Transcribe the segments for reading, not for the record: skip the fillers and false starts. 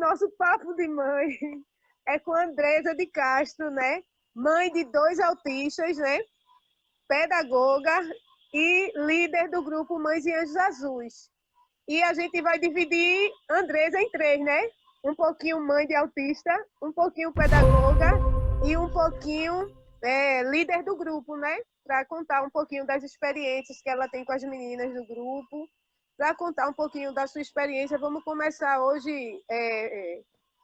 nosso papo de mãe é com a Andresa de Castro, né? Mãe de 2 autistas, né? Pedagoga e líder do grupo Mães e Anjos Azuis. E a gente vai dividir Andresa em 3, né? Um pouquinho mãe de autista, um pouquinho pedagoga e um pouquinho líder do grupo, né? Para contar um pouquinho das experiências que ela tem com as meninas do grupo. Para contar um pouquinho da sua experiência, vamos começar hoje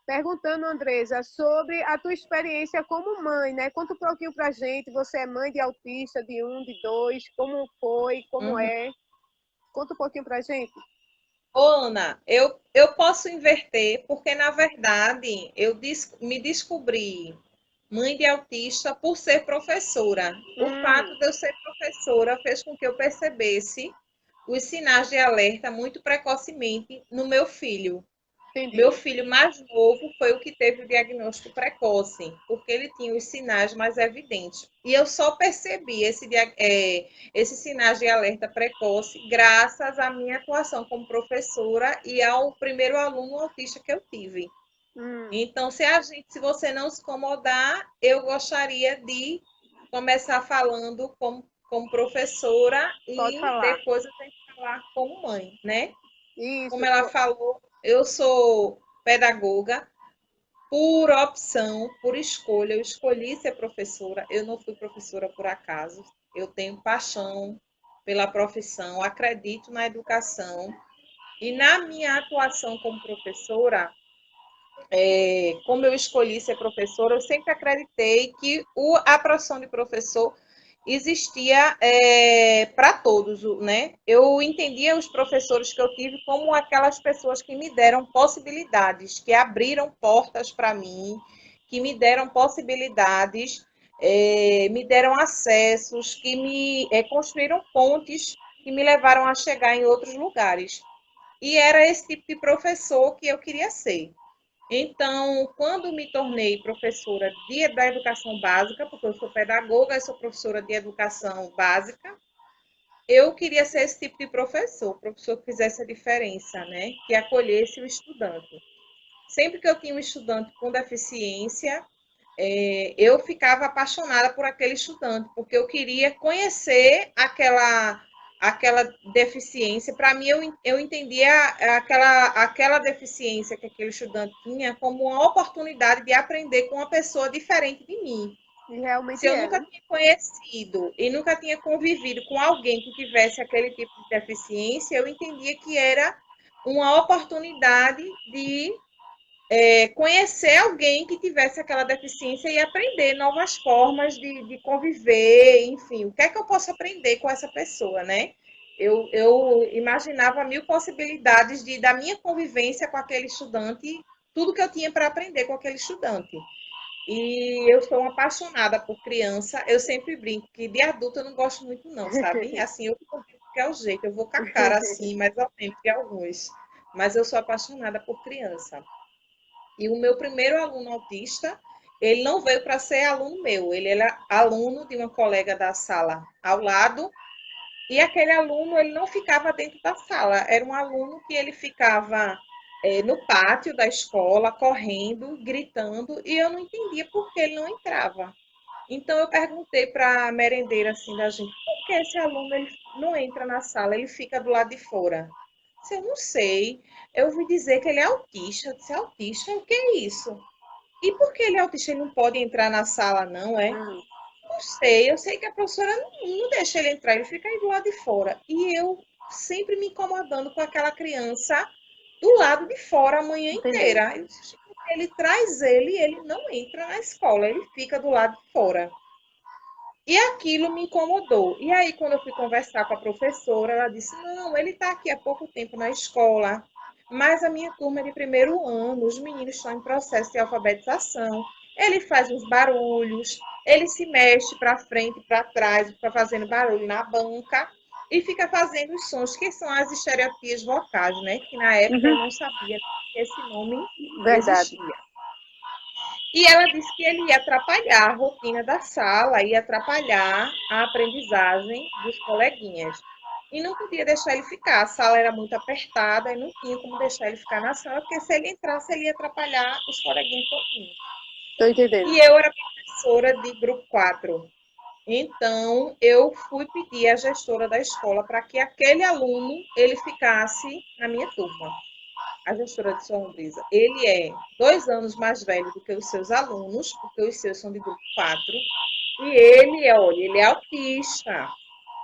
perguntando, Andresa, sobre a tua experiência como mãe, né? Conta um pouquinho para a gente. Você é mãe de autista, de 1, de 2, como foi, como Uhum. é? Conta um pouquinho para a gente. Ô, Ana, eu posso inverter, porque na verdade me descobri mãe de autista por ser professora. O fato de eu ser professora fez com que eu percebesse os sinais de alerta muito precocemente no meu filho. Meu Entendi. filho mais novo foi o que teve o diagnóstico precoce, porque ele tinha os sinais mais evidentes. E eu só percebi esses sinais de alerta precoce graças à minha atuação como professora e ao primeiro aluno autista que eu tive. Hum, Então, se você não se incomodar, eu gostaria de começar falando como professora pode e falar. depois eu tenho que falar como mãe, né? Como Isso. ela falou, eu sou pedagoga por opção, por escolha. Eu escolhi ser professora. Eu não fui professora por acaso. Eu tenho paixão pela profissão, acredito na educação. E na minha atuação como professora, como eu escolhi ser professora, eu sempre acreditei que a profissão de professor existia para todos, né? Eu entendia os professores que eu tive como aquelas pessoas que me deram possibilidades, que abriram portas para mim, que me deram possibilidades, me deram acessos, que me construíram pontes que me levaram a chegar em outros lugares. E era esse tipo de professor que eu queria ser. Então, quando me tornei professora da educação básica, porque eu sou pedagoga e sou professora de educação básica, eu queria ser esse tipo de professor que fizesse a diferença, né? Que acolhesse o estudante. Sempre que eu tinha um estudante com deficiência, eu ficava apaixonada por aquele estudante, porque eu queria conhecer aquela deficiência. Para mim, eu entendia aquela deficiência que aquele estudante tinha como uma oportunidade de aprender com uma pessoa diferente de mim. E Se realmente eu é, nunca né? tinha conhecido e nunca tinha convivido com alguém que tivesse aquele tipo de deficiência, eu entendia que era uma oportunidade de conhecer alguém que tivesse aquela deficiência e aprender novas formas de conviver, enfim, o que é que eu posso aprender com essa pessoa, né? Eu imaginava mil possibilidades da minha convivência com aquele estudante, tudo que eu tinha para aprender com aquele estudante. E eu sou uma apaixonada por criança. Eu sempre brinco que de adulto eu não gosto muito, não, sabe? Assim, eu convivo que é o jeito, eu vou com a cara assim, mais ou menos que alguns. Mas eu sou apaixonada por criança. E o meu primeiro aluno autista, ele não veio para ser aluno meu, ele era aluno de uma colega da sala ao lado, e aquele aluno, ele não ficava dentro da sala, era um aluno que ele ficava no pátio da escola, correndo, gritando, e eu não entendia por que ele não entrava. Então eu perguntei para a merendeira assim da gente, por que esse aluno ele não entra na sala, ele fica do lado de fora? Se eu não sei, eu ouvi dizer que ele é autista. Eu disse, autista? O que é isso? E por que ele é autista? Ele não pode entrar na sala, não, é? Hum, Não sei, eu sei que a professora não deixa ele entrar, ele fica aí do lado de fora. E eu sempre me incomodando com aquela criança do lado de fora a manhã entendi. inteira. Eu disse, ele traz ele e ele não entra na escola, ele fica do lado de fora. E aquilo me incomodou. E aí, quando eu fui conversar com a professora, ela disse: não, ele está aqui há pouco tempo na escola, mas a minha turma é de primeiro ano, os meninos estão em processo de alfabetização. Ele faz uns barulhos, ele se mexe para frente e para trás, fica fazendo barulho na banca e fica fazendo os sons, que são as estereotipias vocais, né? Que na época eu Uhum. não sabia que esse nome Verdade. existia. E ela disse que ele ia atrapalhar a rotina da sala, ia atrapalhar a aprendizagem dos coleguinhas. e não podia deixar ele ficar. A sala era muito apertada e não tinha como deixar ele ficar na sala, porque se ele entrasse, ele ia atrapalhar os coleguinhas todinhos. Tô entendendo. E eu era professora de grupo 4. Então, eu fui pedir à gestora da escola para que aquele aluno ele ficasse na minha turma. A gestora de Sua Andresa, ele é 2 anos mais velho do que os seus alunos, porque os seus são de grupo 4, e olha, ele é autista.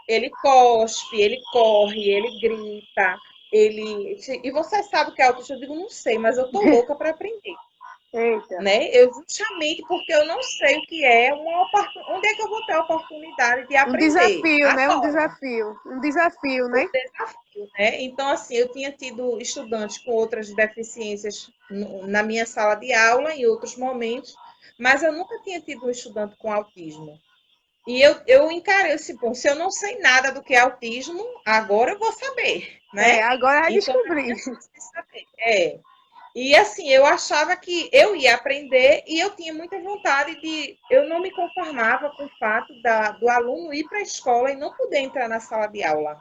Ele cospe, ele corre, ele grita, ele. E você sabe o que é autista? Eu digo, não sei, mas eu tô louca para aprender. Eita. Né? Eu justamente porque eu não sei o que é uma oportunidade. Onde é que eu vou ter a oportunidade de Um aprender? desafio, né? Um Agora, desafio. Um desafio, o né? desafio, né? Então, assim, eu tinha tido estudantes com outras deficiências na minha sala de aula em outros momentos, mas eu nunca tinha tido um estudante com autismo. E eu encarei assim, bom, se eu não sei nada do que é autismo, agora eu vou saber, É, né? agora vai Então, é a descobrir. minha chance de saber. É. E assim, eu achava que eu ia aprender e eu tinha muita vontade de. Eu não me conformava com o fato do aluno ir para a escola e não poder entrar na sala de aula.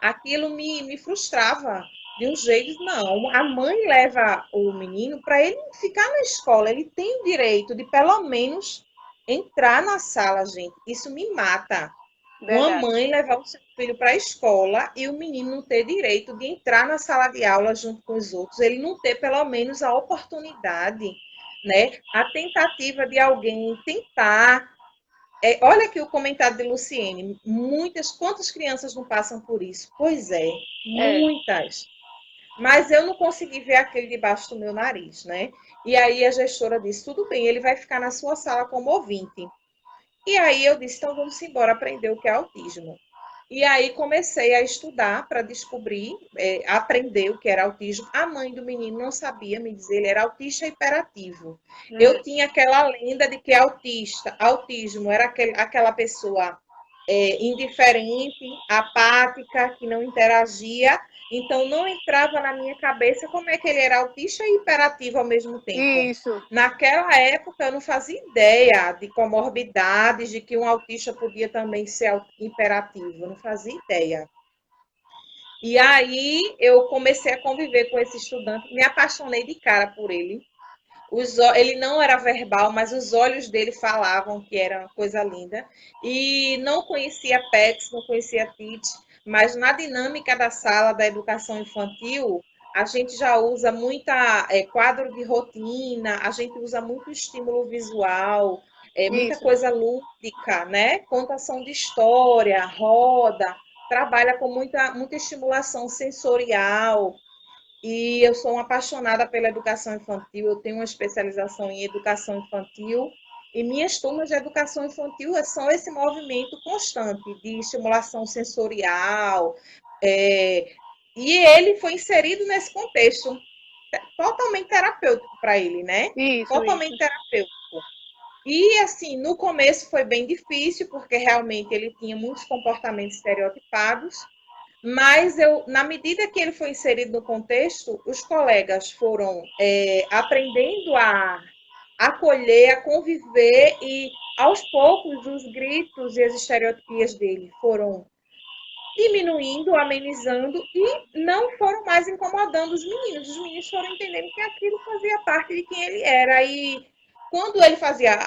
Aquilo me frustrava de um jeito, não. A mãe leva o menino para ele ficar na escola, ele tem o direito de pelo menos entrar na sala, gente. Isso me mata. Uma Verdade. mãe levar o seu filho para a escola e o menino não ter direito de entrar na sala de aula junto com os outros, ele não ter pelo menos a oportunidade, né? A tentativa de alguém tentar. Olha aqui o comentário de Luciene. Quantas crianças não passam por isso? Pois é, É. muitas. Mas eu não consegui ver aquele debaixo do meu nariz, né? E aí a gestora disse: tudo bem, ele vai ficar na sua sala como ouvinte. E aí eu disse, então vamos embora aprender o que é autismo. E aí comecei a estudar para descobrir, aprender o que era autismo. A mãe do menino não sabia me dizer, ele era autista hiperativo. Eu Hum. tinha aquela lenda de que autismo era aquela pessoa indiferente, apática, que não interagia. Então não entrava na minha cabeça como é que ele era autista e hiperativo ao mesmo tempo. Isso. Naquela época, eu não fazia ideia de comorbidades, de que um autista podia também ser hiperativo, eu não fazia ideia. E aí eu comecei a conviver com esse estudante, me apaixonei de cara por ele. Ele não era verbal, mas os olhos dele falavam que era uma coisa linda. E não conhecia PETs, não conhecia TIT, mas na dinâmica da sala da educação infantil, a gente já usa muita quadro de rotina, a gente usa muito estímulo visual, muita Isso. coisa lúdica, né? Contação de história, roda, trabalha com muita estimulação sensorial. E eu sou uma apaixonada pela educação infantil, eu tenho uma especialização em educação infantil, e minhas turmas de educação infantil são esse movimento constante de estimulação sensorial, é, e ele foi inserido nesse contexto totalmente terapêutico para ele, né? Isso, isso. Totalmente terapêutico. E assim, no começo foi bem difícil, porque realmente ele tinha muitos comportamentos estereotipados, mas na medida que ele foi inserido no contexto, os colegas foram aprendendo a acolher, a conviver e, aos poucos, os gritos e as estereotipias dele foram diminuindo, amenizando e não foram mais incomodando os meninos. Os meninos foram entendendo que aquilo fazia parte de quem ele era. E quando ele fazia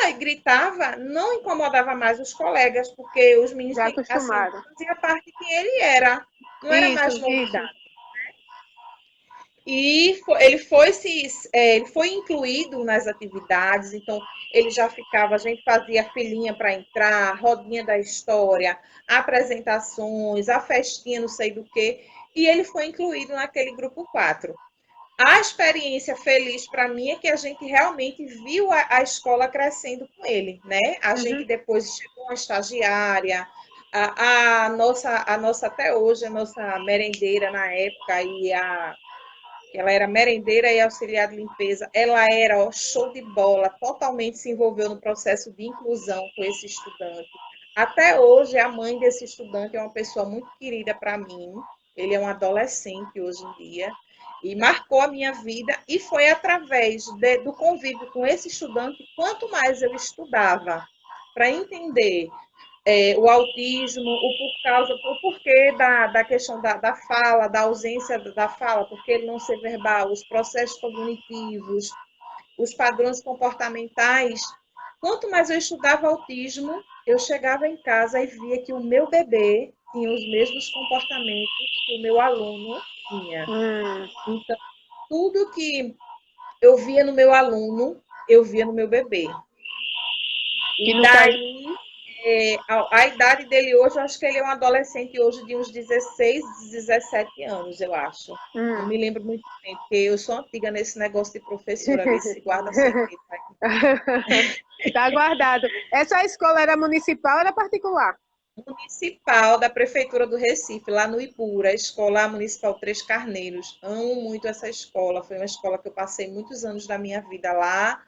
e gritava, não incomodava mais os colegas, porque os meninos Já assim, acostumado. fazia parte de quem ele era. Não era Isso, mais isso. novidade. E ele foi incluído nas atividades, então ele já ficava, a gente fazia filinha para entrar, rodinha da história, apresentações, a festinha, não sei do que, e ele foi incluído naquele grupo 4. A experiência feliz para mim é que a gente realmente viu a escola crescendo com ele, né? A gente Uhum. depois chegou uma estagiária, a nossa até hoje, a nossa merendeira na época e ela era merendeira e auxiliar de limpeza. Ela era show de bola, totalmente se envolveu no processo de inclusão com esse estudante. Até hoje, a mãe desse estudante é uma pessoa muito querida para mim. Ele é um adolescente hoje em dia e marcou a minha vida. E foi através do convívio com esse estudante, quanto mais eu estudava para entender o autismo, o porquê da questão da fala, da ausência da fala, porque ele não ser verbal, os processos cognitivos, os padrões comportamentais. Quanto mais eu estudava autismo, eu chegava em casa e via que o meu bebê tinha os mesmos comportamentos que o meu aluno tinha. Então, tudo que eu via no meu aluno, eu via no meu bebê. E daí, a idade dele hoje, eu acho que ele é um adolescente hoje de uns 16, 17 anos, eu acho. Não me lembro muito bem, porque eu sou antiga nesse negócio de professora, ver se guarda segredo. Tá guardado. Essa escola era municipal ou era particular? Municipal da Prefeitura do Recife, lá no Ibura, a Escola Municipal Três Carneiros. Amo muito essa escola, foi uma escola que eu passei muitos anos da minha vida lá.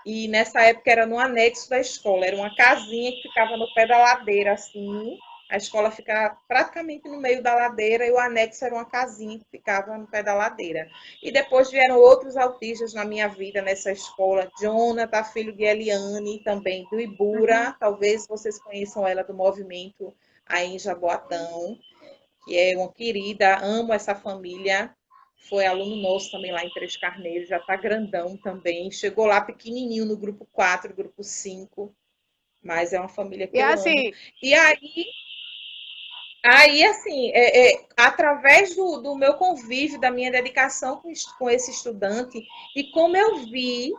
E nessa época era no anexo da escola, era uma casinha que ficava no pé da ladeira, assim. A escola ficava praticamente no meio da ladeira e o anexo era uma casinha que ficava no pé da ladeira. E depois vieram outros autistas na minha vida nessa escola. Jonathan, filho de Eliane, também do Ibura. Talvez vocês conheçam ela do movimento aí em Jaboatão, que é uma querida, amo essa família. Foi aluno nosso também lá em Três Carneiros, já está grandão também. Chegou lá pequenininho no grupo 4, grupo 5, mas é uma família que E eu assim, amo. E aí assim, através do meu convívio, da minha dedicação com esse estudante, e como eu vi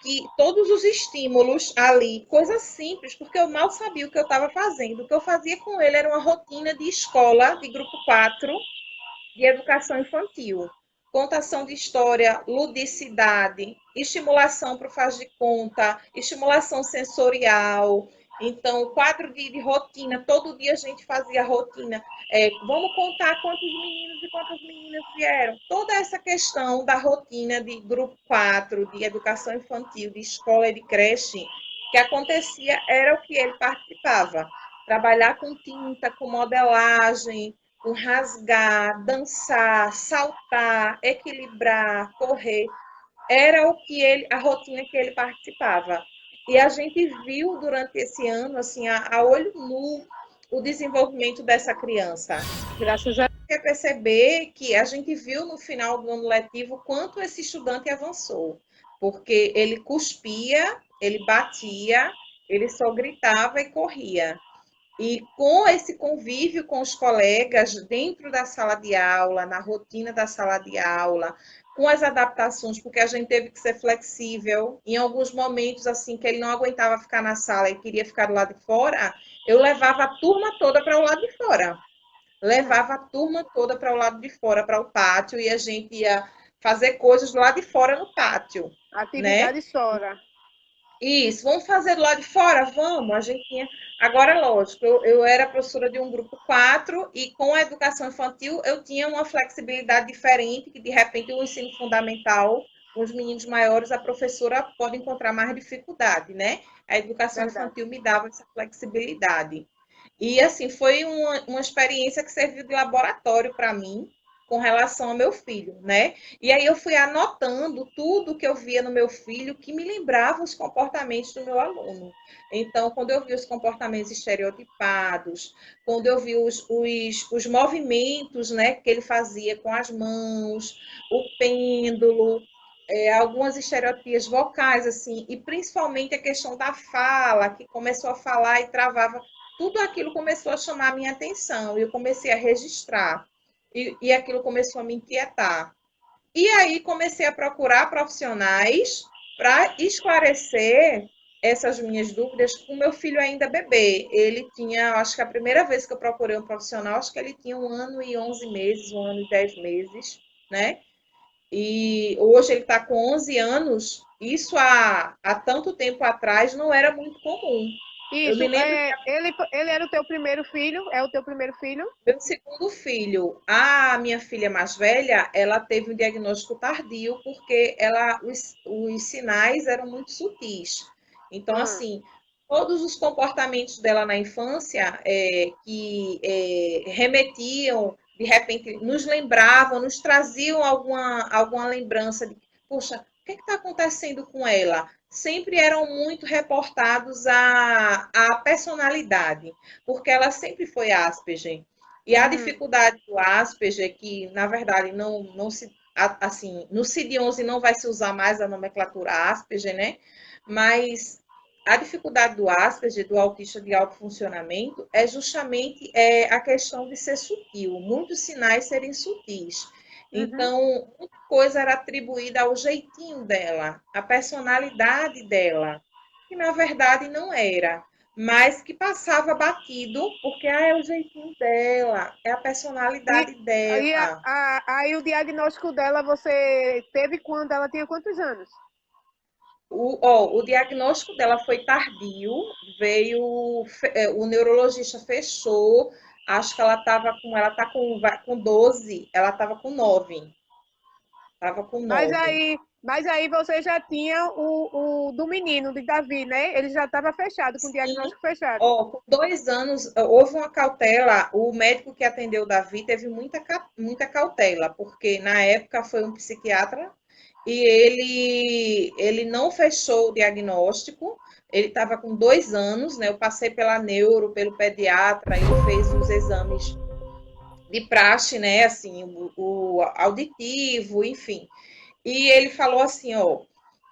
que todos os estímulos ali, coisas simples, porque eu mal sabia o que eu estava fazendo. O que eu fazia com ele era uma rotina de escola, de grupo 4, de educação infantil. Contação de história, ludicidade, estimulação para o faz de conta, estimulação sensorial. Então, quadro de rotina, todo dia a gente fazia rotina. Vamos contar quantos meninos e quantas meninas vieram. Toda essa questão da rotina de grupo 4, de educação infantil, de escola e de creche, que acontecia era o que ele participava. Trabalhar com tinta, com modelagem, com rasgar, dançar, saltar, equilibrar, correr, era a rotina que ele participava. E a gente viu durante esse ano, assim, a olho nu, o desenvolvimento dessa criança. graças a Quer perceber que a gente viu no final do ano letivo quanto esse estudante avançou, porque ele cuspia, ele batia, ele só gritava e corria. E com esse convívio com os colegas dentro da sala de aula, na rotina da sala de aula, com as adaptações, porque a gente teve que ser flexível. Em alguns momentos, assim, que ele não aguentava ficar na sala e queria ficar do lado de fora, eu levava a turma toda para o lado de fora. Levava a turma toda para o lado de fora, para o pátio, e a gente ia fazer coisas do lado de fora no pátio, né? atividade sora. Isso, vamos fazer do lado de fora? Vamos, a gente tinha. Agora, lógico, eu era professora de um grupo 4 e com a educação infantil eu tinha uma flexibilidade diferente, que de repente o ensino fundamental, com os meninos maiores, a professora pode encontrar mais dificuldade, né? A educação Verdade. infantil me dava essa flexibilidade. E assim, foi uma experiência que serviu de laboratório para mim com relação ao meu filho, né? E aí eu fui anotando tudo que eu via no meu filho que me lembrava os comportamentos do meu aluno. Então, quando eu vi os comportamentos estereotipados, quando eu vi os movimentos, né, que ele fazia com as mãos, o pêndulo, algumas estereotipias vocais, assim, e principalmente a questão da fala, que começou a falar e travava, tudo aquilo começou a chamar a minha atenção, e eu comecei a registrar, e aquilo começou a me inquietar. E aí comecei a procurar profissionais para esclarecer essas minhas dúvidas com meu filho ainda bebê. Ele tinha, acho que a primeira vez que eu procurei um profissional, acho que ele tinha 1 ano e 11 meses, 1 ano e 10 meses, né? E hoje ele está com 11 anos. Isso há tanto tempo atrás não era muito comum. Eu Isso, me lembro que ele era o teu primeiro filho? É o teu primeiro filho? meu segundo filho, a minha filha mais velha, ela teve um diagnóstico tardio porque os sinais eram muito sutis. Então, assim, todos os comportamentos dela na infância que remetiam, de repente, nos lembravam, nos traziam alguma lembrança de, poxa, que está acontecendo com ela? Sempre eram muito reportados à personalidade, porque ela sempre foi Asperger. E a dificuldade do Asperger, que na verdade não se, assim, no CID-11 não vai se usar mais a nomenclatura Asperger, né? Mas a dificuldade do Asperger, do autista de alto funcionamento, é justamente a questão de ser sutil, muitos sinais serem sutis. Uhum. Então, muita coisa era atribuída ao jeitinho dela, à personalidade dela, que na verdade não era, mas que passava batido, porque é o jeitinho dela, é a E personalidade aí, dela. aí o diagnóstico dela você teve quando ela tinha quantos anos? O diagnóstico dela foi tardio, veio, o neurologista fechou, acho que ela tá com 12, ela estava com Mas 9. aí, mas aí você já tinha o do menino, de Davi, né? Ele já estava fechado, com o Sim, diagnóstico fechado. ó, com 2 anos, houve uma cautela, o médico que atendeu o Davi teve muita cautela, porque na época foi um psiquiatra e ele não fechou o diagnóstico, ele estava com 2 anos, né? Eu passei pela neuro, pelo pediatra, ele fez os exames de praxe, né? Assim, o auditivo, enfim. E ele falou assim, ó,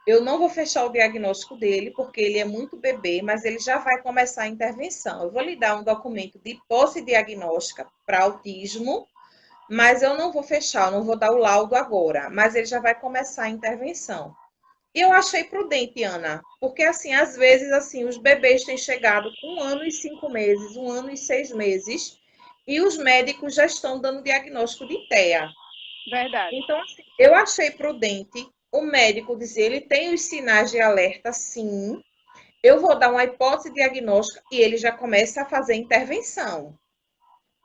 eu não vou fechar o diagnóstico dele, porque ele é muito bebê, mas ele já vai começar a intervenção. Eu vou lhe dar um documento de posse diagnóstica para autismo, mas eu não vou fechar, eu não vou dar o laudo agora, mas ele já vai começar a intervenção. E eu achei prudente, Ana, porque assim, às vezes, assim, os bebês têm chegado com 1 ano e 5 meses, 1 ano e 6 meses, e os médicos já estão dando diagnóstico de TEA. Verdade. Então, assim, eu achei prudente o médico dizer, ele tem os sinais de alerta, sim, eu vou dar uma hipótese diagnóstica e ele já começa a fazer intervenção.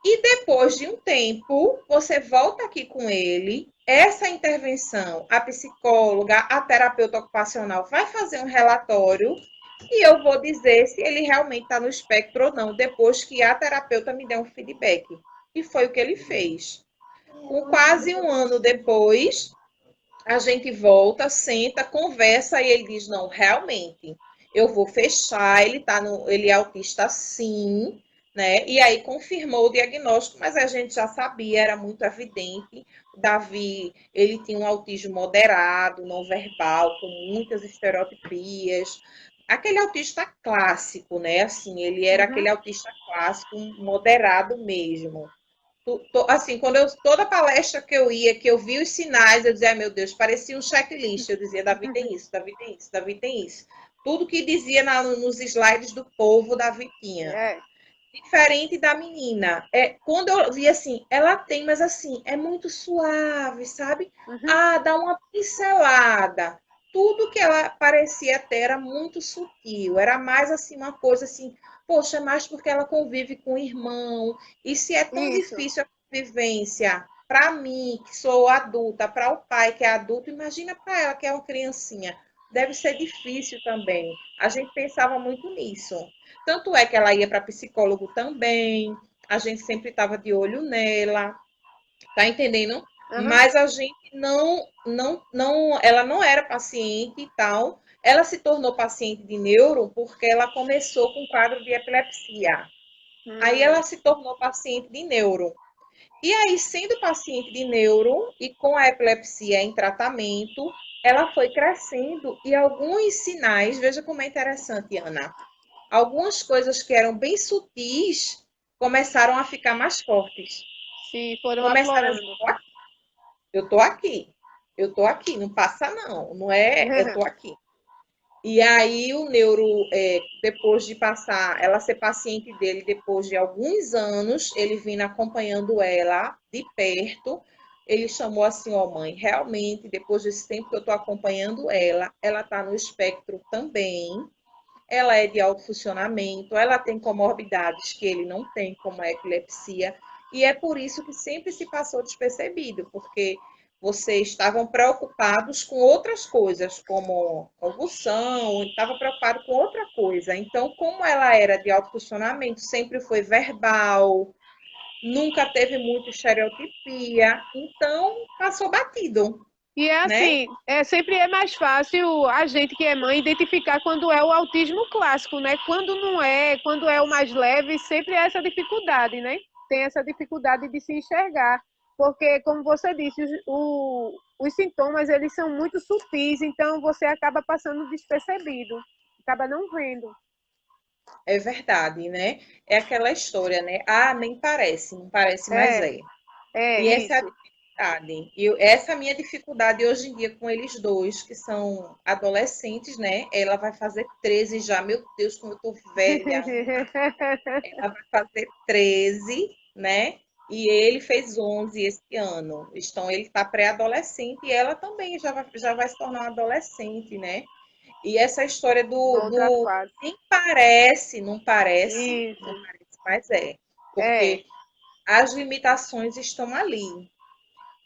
E depois de um tempo, você volta aqui com ele, essa intervenção, a psicóloga, a terapeuta ocupacional vai fazer um relatório e eu vou dizer se ele realmente está no espectro ou não, depois que a terapeuta me der um feedback. E foi o que ele fez. Com quase um ano depois, a gente volta, senta, conversa e ele diz: não, realmente, eu vou fechar, ele é autista sim, né? E aí confirmou o diagnóstico, mas a gente já sabia, era muito evidente. O Davi, ele tinha um autismo moderado, não verbal, com muitas estereotipias. Aquele autista clássico, né? Assim, ele era Uhum. aquele autista clássico, moderado mesmo. Assim, toda palestra que eu ia, que eu vi os sinais, eu dizia, ai, meu Deus, parecia um checklist. Eu dizia, Davi tem isso, Davi tem isso, Davi tem isso. Tudo que dizia nos slides do povo, Davi tinha. É. Diferente da menina. Quando eu vi assim, ela tem, mas assim, é muito suave, sabe? Uhum. Ah, dá uma pincelada. Tudo que ela parecia ter era muito sutil. Era mais assim, uma coisa assim, poxa, é mais porque ela convive com o irmão. E se é tão Isso. difícil a convivência para mim, que sou adulta, para o pai que é adulto, imagina para ela que é uma criancinha. Deve ser difícil também. A gente pensava muito nisso. Tanto é que ela ia para psicólogo também, a gente sempre estava de olho nela, tá entendendo? Uhum. Mas a gente ela não era paciente e tal. Ela se tornou paciente de neuro porque ela começou com quadro de epilepsia. Aí ela Hum. se tornou paciente de neuro. E aí, sendo paciente de neuro e com a epilepsia em tratamento, ela foi crescendo e alguns sinais, veja como é interessante, Ana, algumas coisas que eram bem sutis começaram a ficar mais fortes. Sim, foram Começaram a dizer, aflorando. eu tô aqui, eu tô aqui, não passa não, não é, eu tô aqui. E aí o neuro, depois de passar, ela ser paciente dele depois de alguns anos, ele vindo acompanhando ela de perto, ele chamou assim, ó mãe, realmente, depois desse tempo que eu estou acompanhando ela está no espectro também, ela é de alto funcionamento, ela tem comorbidades que ele não tem, como a epilepsia, e é por isso que sempre se passou despercebido, porque vocês estavam preocupados com outras coisas, como convulsão, estava preocupado com outra coisa. Então, como ela era de alto funcionamento, sempre foi verbal, nunca teve muita estereotipia, então passou batido. E é né? assim, sempre é mais fácil a gente que é mãe identificar quando é o autismo clássico, né? Quando não é, quando é o mais leve, sempre é essa dificuldade, né? Tem essa dificuldade de se enxergar. Porque, como você disse, os sintomas, eles são muito sutis, então você acaba passando despercebido, acaba não vendo. É verdade, né? É aquela história, né? Ah, nem parece, não parece, mas É, é. é E essa é a isso. dificuldade. E essa é a minha dificuldade hoje em dia com eles dois, que são adolescentes, né? Ela vai fazer 13 já. Meu Deus, como eu tô velha. Ela vai fazer 13, né? E ele fez 11 esse ano. Então, ele está pré-adolescente e ela também já vai se tornar um adolescente, né? E essa história Uma outra do fase. nem parece, não Isso. parece, mas é. É, Porque as limitações estão ali.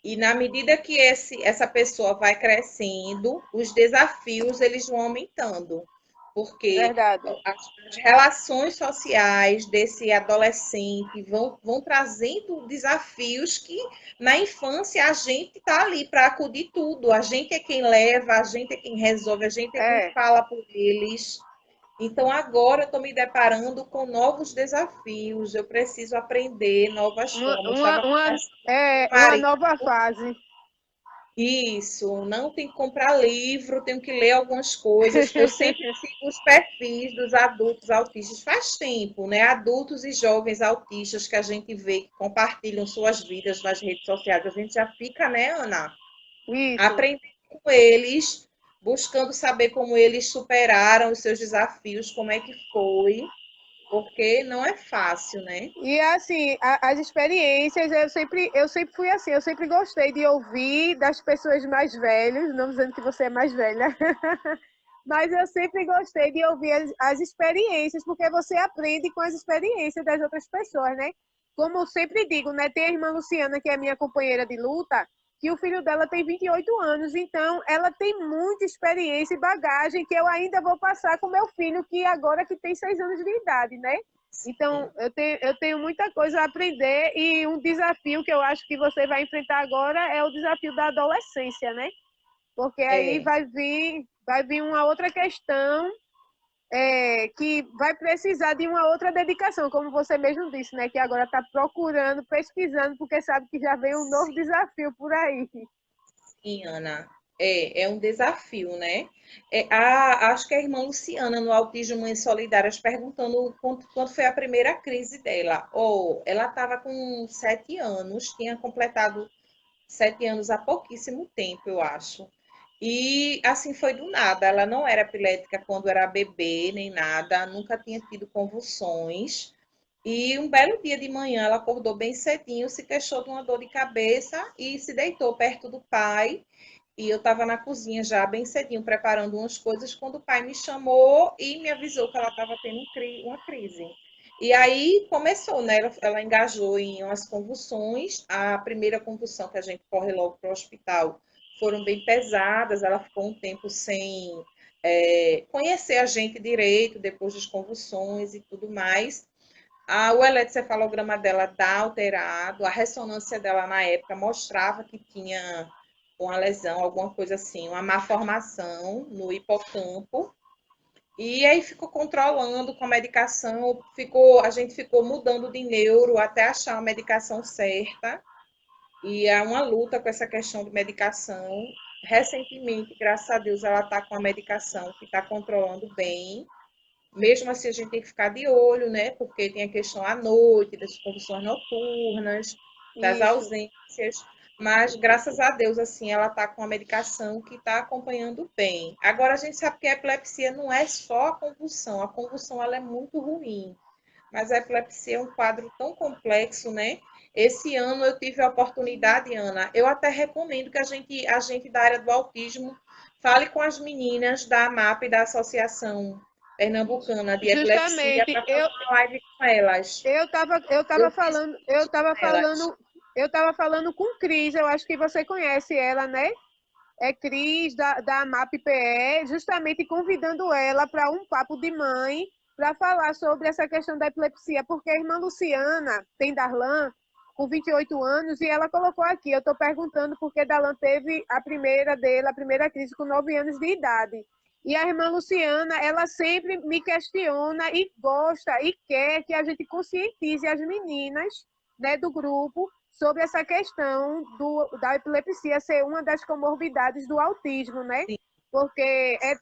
E na medida que essa pessoa vai crescendo, os desafios eles vão aumentando, porque verdade. as relações sociais desse adolescente vão trazendo desafios que na infância a gente está ali para acudir tudo, a gente é quem leva, a gente é quem resolve, a gente é quem É. fala por eles. Então, agora eu estou me deparando com novos desafios, eu preciso aprender novas Uma, formas. Eu uma, estava uma, conversando com o uma marido. nova fase. Isso, não tem que comprar livro, tenho que ler algumas coisas. Eu sempre sigo os perfis dos adultos autistas, faz tempo, né? Adultos e jovens autistas que a gente vê que compartilham suas vidas nas redes sociais. A gente já fica, né, Ana? Isso. Aprendendo com eles, buscando saber como eles superaram os seus desafios, como é que foi, porque não é fácil, né? E assim, as experiências, eu sempre fui assim, eu sempre gostei de ouvir das pessoas mais velhas, não dizendo que você é mais velha, mas eu sempre gostei de ouvir as experiências, porque você aprende com as experiências das outras pessoas, né? Como eu sempre digo, né? Tem a irmã Luciana, que é minha companheira de luta, que o filho dela tem 28 anos, então ela tem muita experiência e bagagem que eu ainda vou passar com meu filho, que agora que tem 6 anos de idade, né? Então, eu tenho muita coisa a aprender e um desafio que eu acho que você vai enfrentar agora é o desafio da adolescência, né? Porque aí É, vai vir uma outra questão que vai precisar de uma outra dedicação, como você mesmo disse, né? Que agora está procurando, pesquisando, porque sabe que já vem um novo desafio por aí. sim, Ana. É um desafio, né? Acho que a irmã Luciana, no Autismo Mães Solidárias, perguntando quando foi a primeira crise dela. Ou ela estava com 7 anos, tinha completado 7 anos há pouquíssimo tempo, eu acho. E assim foi do nada. Ela não era epilética quando era bebê, nem nada, nunca tinha tido convulsões. E um belo dia de manhã ela acordou bem cedinho, se queixou de uma dor de cabeça e se deitou perto do pai. E eu estava na cozinha já bem cedinho preparando umas coisas quando o pai me chamou e me avisou que ela estava tendo uma crise. E aí começou, né? Ela engajou em umas convulsões. A primeira convulsão que a gente corre logo para o hospital foram bem pesadas. Ela ficou um tempo sem conhecer a gente direito depois das convulsões e tudo mais. O eletrocefalograma dela está alterado, a ressonância dela na época mostrava que tinha uma lesão, alguma coisa assim, uma malformação no hipocampo. E aí ficou controlando com a medicação, a gente ficou mudando de neuro até achar a medicação certa. E é uma luta com essa questão de medicação. Recentemente, graças a Deus, ela está com a medicação que está controlando bem. Mesmo assim, a gente tem que ficar de olho, né? Porque tem a questão à noite, das convulsões noturnas, das Isso. ausências. Mas, graças a Deus, assim, ela está com a medicação que está acompanhando bem. Agora, a gente sabe que a epilepsia não é só a convulsão. A convulsão, ela é muito ruim. Mas a epilepsia é um quadro tão complexo, né? Esse ano eu tive a oportunidade, Ana, eu até recomendo que a gente da área do autismo fale com as meninas da AMAP, da Associação Pernambucana de Epilepsia, Justamente, para fazer uma live com elas. eu tava, eu tava Eu fiz falando, eu tava com elas. falando, eu tava falando com Cris, eu acho que você conhece ela, né? É Cris, da MAP-PE, justamente convidando ela para um papo de mãe, para falar sobre essa questão da epilepsia, porque a irmã Luciana tem Darlan, com 28 anos, e ela colocou aqui, eu estou perguntando porque Dalan teve a primeira crise com 9 anos de idade. E a irmã Luciana, ela sempre me questiona e gosta e quer que a gente conscientize as meninas, né, do grupo sobre essa questão da epilepsia ser uma das comorbidades do autismo, né? Sim, Porque é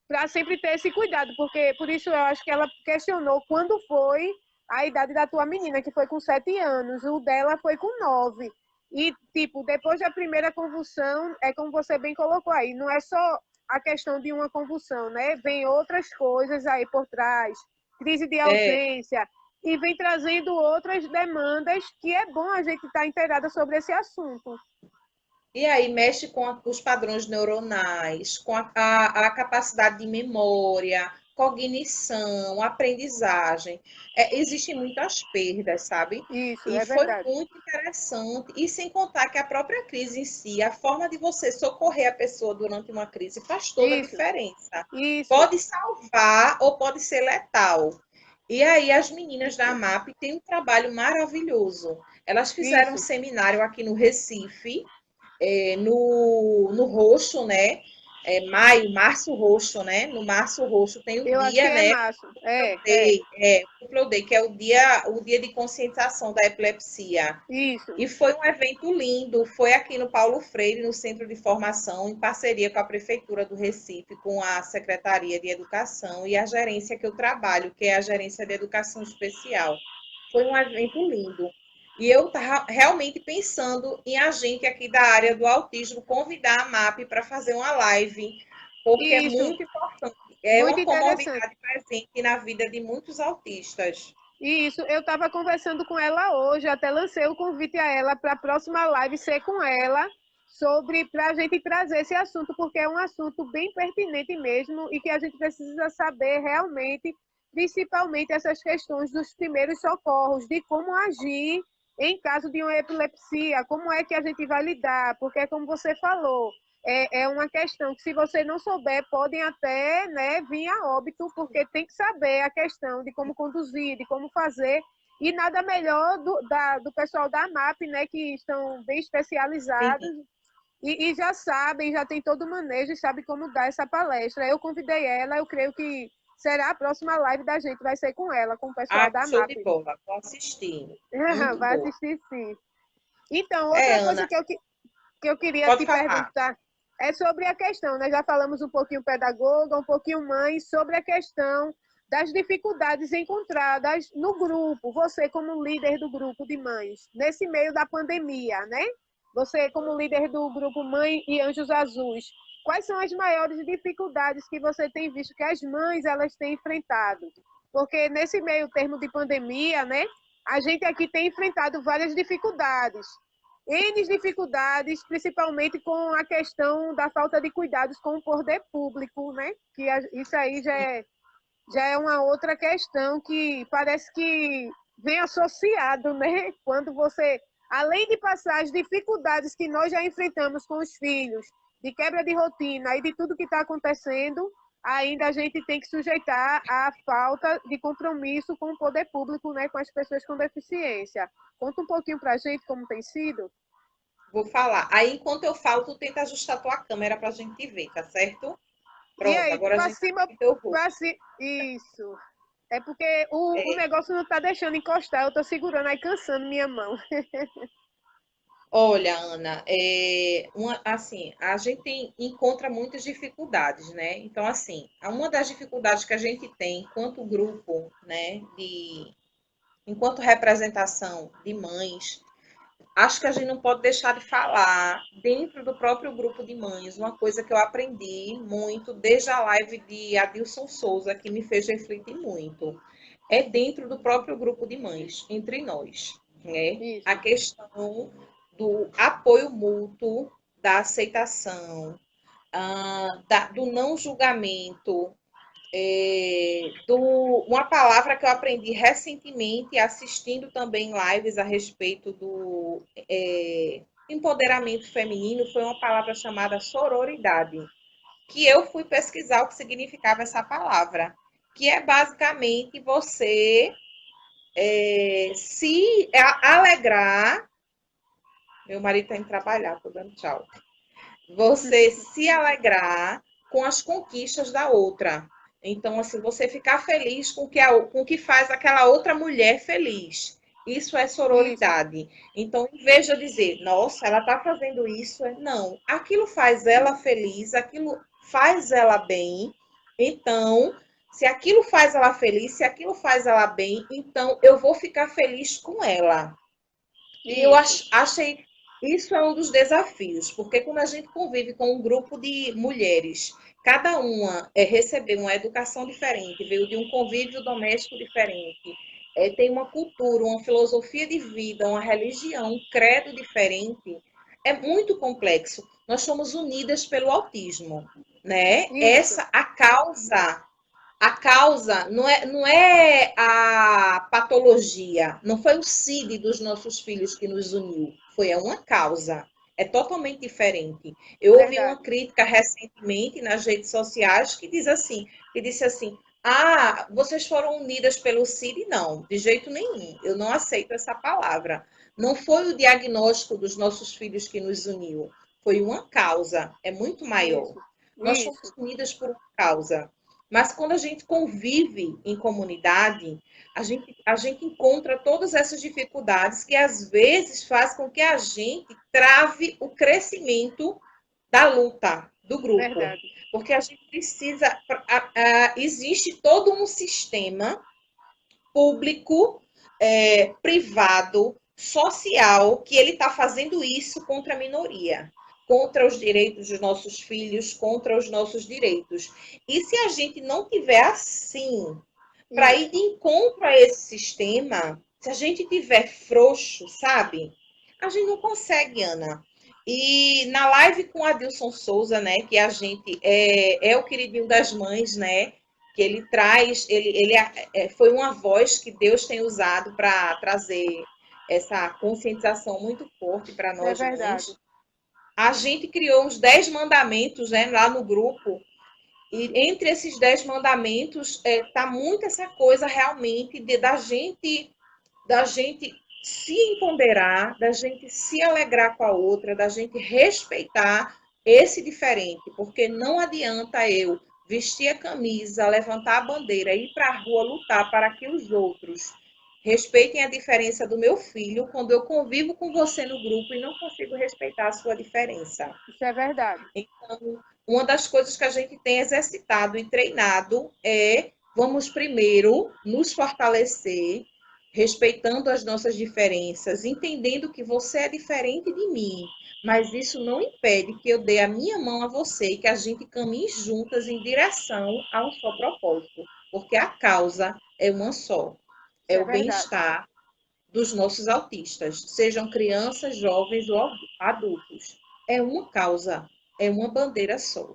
para sempre ter esse cuidado, porque por isso eu acho que ela questionou quando foi a idade da tua menina, que foi com 7 anos, o dela foi com 9. E, tipo, depois da primeira convulsão, é como você bem colocou aí, não é só a questão de uma convulsão, né? Vem outras coisas aí por trás, crise de é, ausência, e vem trazendo outras demandas que é bom a gente estar inteirada sobre esse assunto. e aí mexe com os padrões neuronais, com a capacidade de memória, cognição, aprendizagem. Existem muitas perdas, sabe? Isso, E é foi verdade. muito interessante. E sem contar que a própria crise em si, a forma de você socorrer a pessoa durante uma crise faz toda a Isso, diferença. isso, Pode salvar ou pode ser letal. E aí as meninas da AMAP têm um trabalho maravilhoso. Elas fizeram um isso. seminário aqui no Recife, no roxo, né? Março roxo, né? No março roxo tem o Eu acho que dia, é né? março. É. Day, o Play Day, que é o dia de conscientização da epilepsia. Isso, E foi um evento lindo, foi aqui no Paulo Freire, no Centro de Formação, em parceria com a Prefeitura do Recife, com a Secretaria de Educação e a gerência que eu trabalho, que é a Gerência de Educação Especial. Foi um evento lindo. E eu estava realmente pensando em a gente aqui da área do autismo convidar a MAP para fazer uma live, porque é isso. muito importante. É Muito uma interessante. comorbidade presente na vida de muitos autistas. Isso, eu estava conversando com ela hoje, até lancei o convite a ela para a próxima live ser com ela, sobre para a gente trazer esse assunto, porque é um assunto bem pertinente mesmo e que a gente precisa saber realmente, principalmente essas questões dos primeiros socorros, de como agir em caso de uma epilepsia, como é que a gente vai lidar, porque como você falou, é uma questão que, se você não souber, podem até, né, vir a óbito, porque tem que saber a questão de como conduzir, de como fazer. E nada melhor do pessoal da MAP, né, que estão bem Sim, especializados e já sabem, já tem todo o manejo e sabe como dar essa palestra. Eu convidei ela, eu creio que será a próxima live da gente, vai ser com ela, com o pessoal da show MAP. de bola. Vou assistir. Muito Vai boa. assistir sim. Então, outra coisa Ana, que eu queria pode te falar. perguntar é sobre a questão, né? Já falamos um pouquinho pedagoga, um pouquinho mãe, sobre a questão das dificuldades encontradas no grupo, você como líder do grupo de mães, nesse meio da pandemia, né? Você como líder do grupo Mãe e Anjos Azuis, quais são as maiores dificuldades que você tem visto que as mães elas têm enfrentado? Porque nesse meio termo de pandemia, né? A gente aqui tem enfrentado várias dificuldades. N dificuldades, principalmente com a questão da falta de cuidados com o poder público, né? Que isso aí já é uma outra questão que parece que vem associado, né? Quando você, além de passar as dificuldades que nós já enfrentamos com os filhos, de quebra de rotina e de tudo que está acontecendo, ainda a gente tem que sujeitar a falta de compromisso com o poder público, né? Com as pessoas com deficiência. Conta um pouquinho para a gente como tem sido. Vou falar. Aí, enquanto eu falo, tu tenta ajustar tua câmera para a gente ver, tá certo? E Pronto, aí, agora a para gente tá cima, vendo teu rosto. para cima. Isso. É porque o É, negócio não está deixando encostar, eu estou segurando aí, cansando minha mão. olha, Ana, assim, a gente encontra muitas dificuldades, né? Então, assim, uma das dificuldades que a gente tem enquanto grupo, né, enquanto representação de mães, acho que a gente não pode deixar de falar dentro do próprio grupo de mães, uma coisa que eu aprendi muito desde a live de Adilson Souza, que me fez refletir muito. É dentro do próprio grupo de mães, entre nós, né? A Isso. questão do apoio mútuo, da aceitação, do não julgamento, uma palavra que eu aprendi recentemente, assistindo também lives a respeito do empoderamento feminino, foi uma palavra chamada sororidade, que eu fui pesquisar o que significava essa palavra, que é basicamente você se alegrar. Meu marido está indo trabalhar, tô dando tchau. Você se alegrar com as conquistas da outra. Então, assim, você ficar feliz com o que faz aquela outra mulher feliz. Isso é Isso, sororidade. Então, em vez de eu dizer, nossa, ela está fazendo isso, não. Aquilo faz ela feliz, aquilo faz ela bem. Então, se aquilo faz ela feliz, se aquilo faz ela bem, então eu vou ficar feliz com ela. E eu isso. achei isso é um dos desafios, porque quando a gente convive com um grupo de mulheres, cada uma recebeu uma educação diferente, veio de um convívio doméstico diferente, tem uma cultura, uma filosofia de vida, uma religião, um credo diferente, é muito complexo. Nós somos unidas pelo autismo, né? Isso. Essa a causa não é a patologia, não foi o CID dos nossos filhos que nos uniu, foi uma causa. É totalmente diferente. Eu ouvi uma Verdade. crítica recentemente nas redes sociais que disse assim: "Ah, vocês foram unidas pelo CID?" Não, de jeito nenhum. Eu não aceito essa palavra. Não foi o diagnóstico dos nossos filhos que nos uniu, foi uma causa, é muito maior. Isso. Nós somos Isso. unidas por uma causa. Mas quando a gente convive em comunidade, a gente encontra todas essas dificuldades que às vezes faz com que a gente trave o crescimento da luta do grupo. Verdade. Porque a gente precisa. Existe todo um sistema público, privado, social, que ele está fazendo isso contra a minoria, contra os direitos dos nossos filhos, contra os nossos direitos. E se a gente não tiver assim, para ir de Isso. encontro a esse sistema, se a gente tiver frouxo, sabe? A gente não consegue, Ana. E na live com a Adilson Souza, né, que a gente é o queridinho das mães, né, que ele traz, foi uma voz que Deus tem usado para trazer essa conscientização muito forte para Isso é nós verdade. mães. A gente criou os 10 mandamentos, né, lá no grupo, e entre esses 10 mandamentos tá muito essa coisa realmente da gente se empoderar, da gente se alegrar com a outra, da gente respeitar esse diferente, porque não adianta eu vestir a camisa, levantar a bandeira, ir para a rua lutar para que os outros respeitem a diferença do meu filho, quando eu convivo com você no grupo e não consigo respeitar a sua diferença. Isso é verdade. Então, uma das coisas que a gente tem exercitado e treinado é vamos primeiro nos fortalecer, respeitando as nossas diferenças, entendendo que você é diferente de mim, mas isso não impede que eu dê a minha mão a você e que a gente caminhe juntas em direção a um só propósito, porque a causa é uma só, Isso é é o verdade. bem-estar dos nossos autistas, sejam crianças, jovens ou adultos. É uma causa, é uma bandeira só.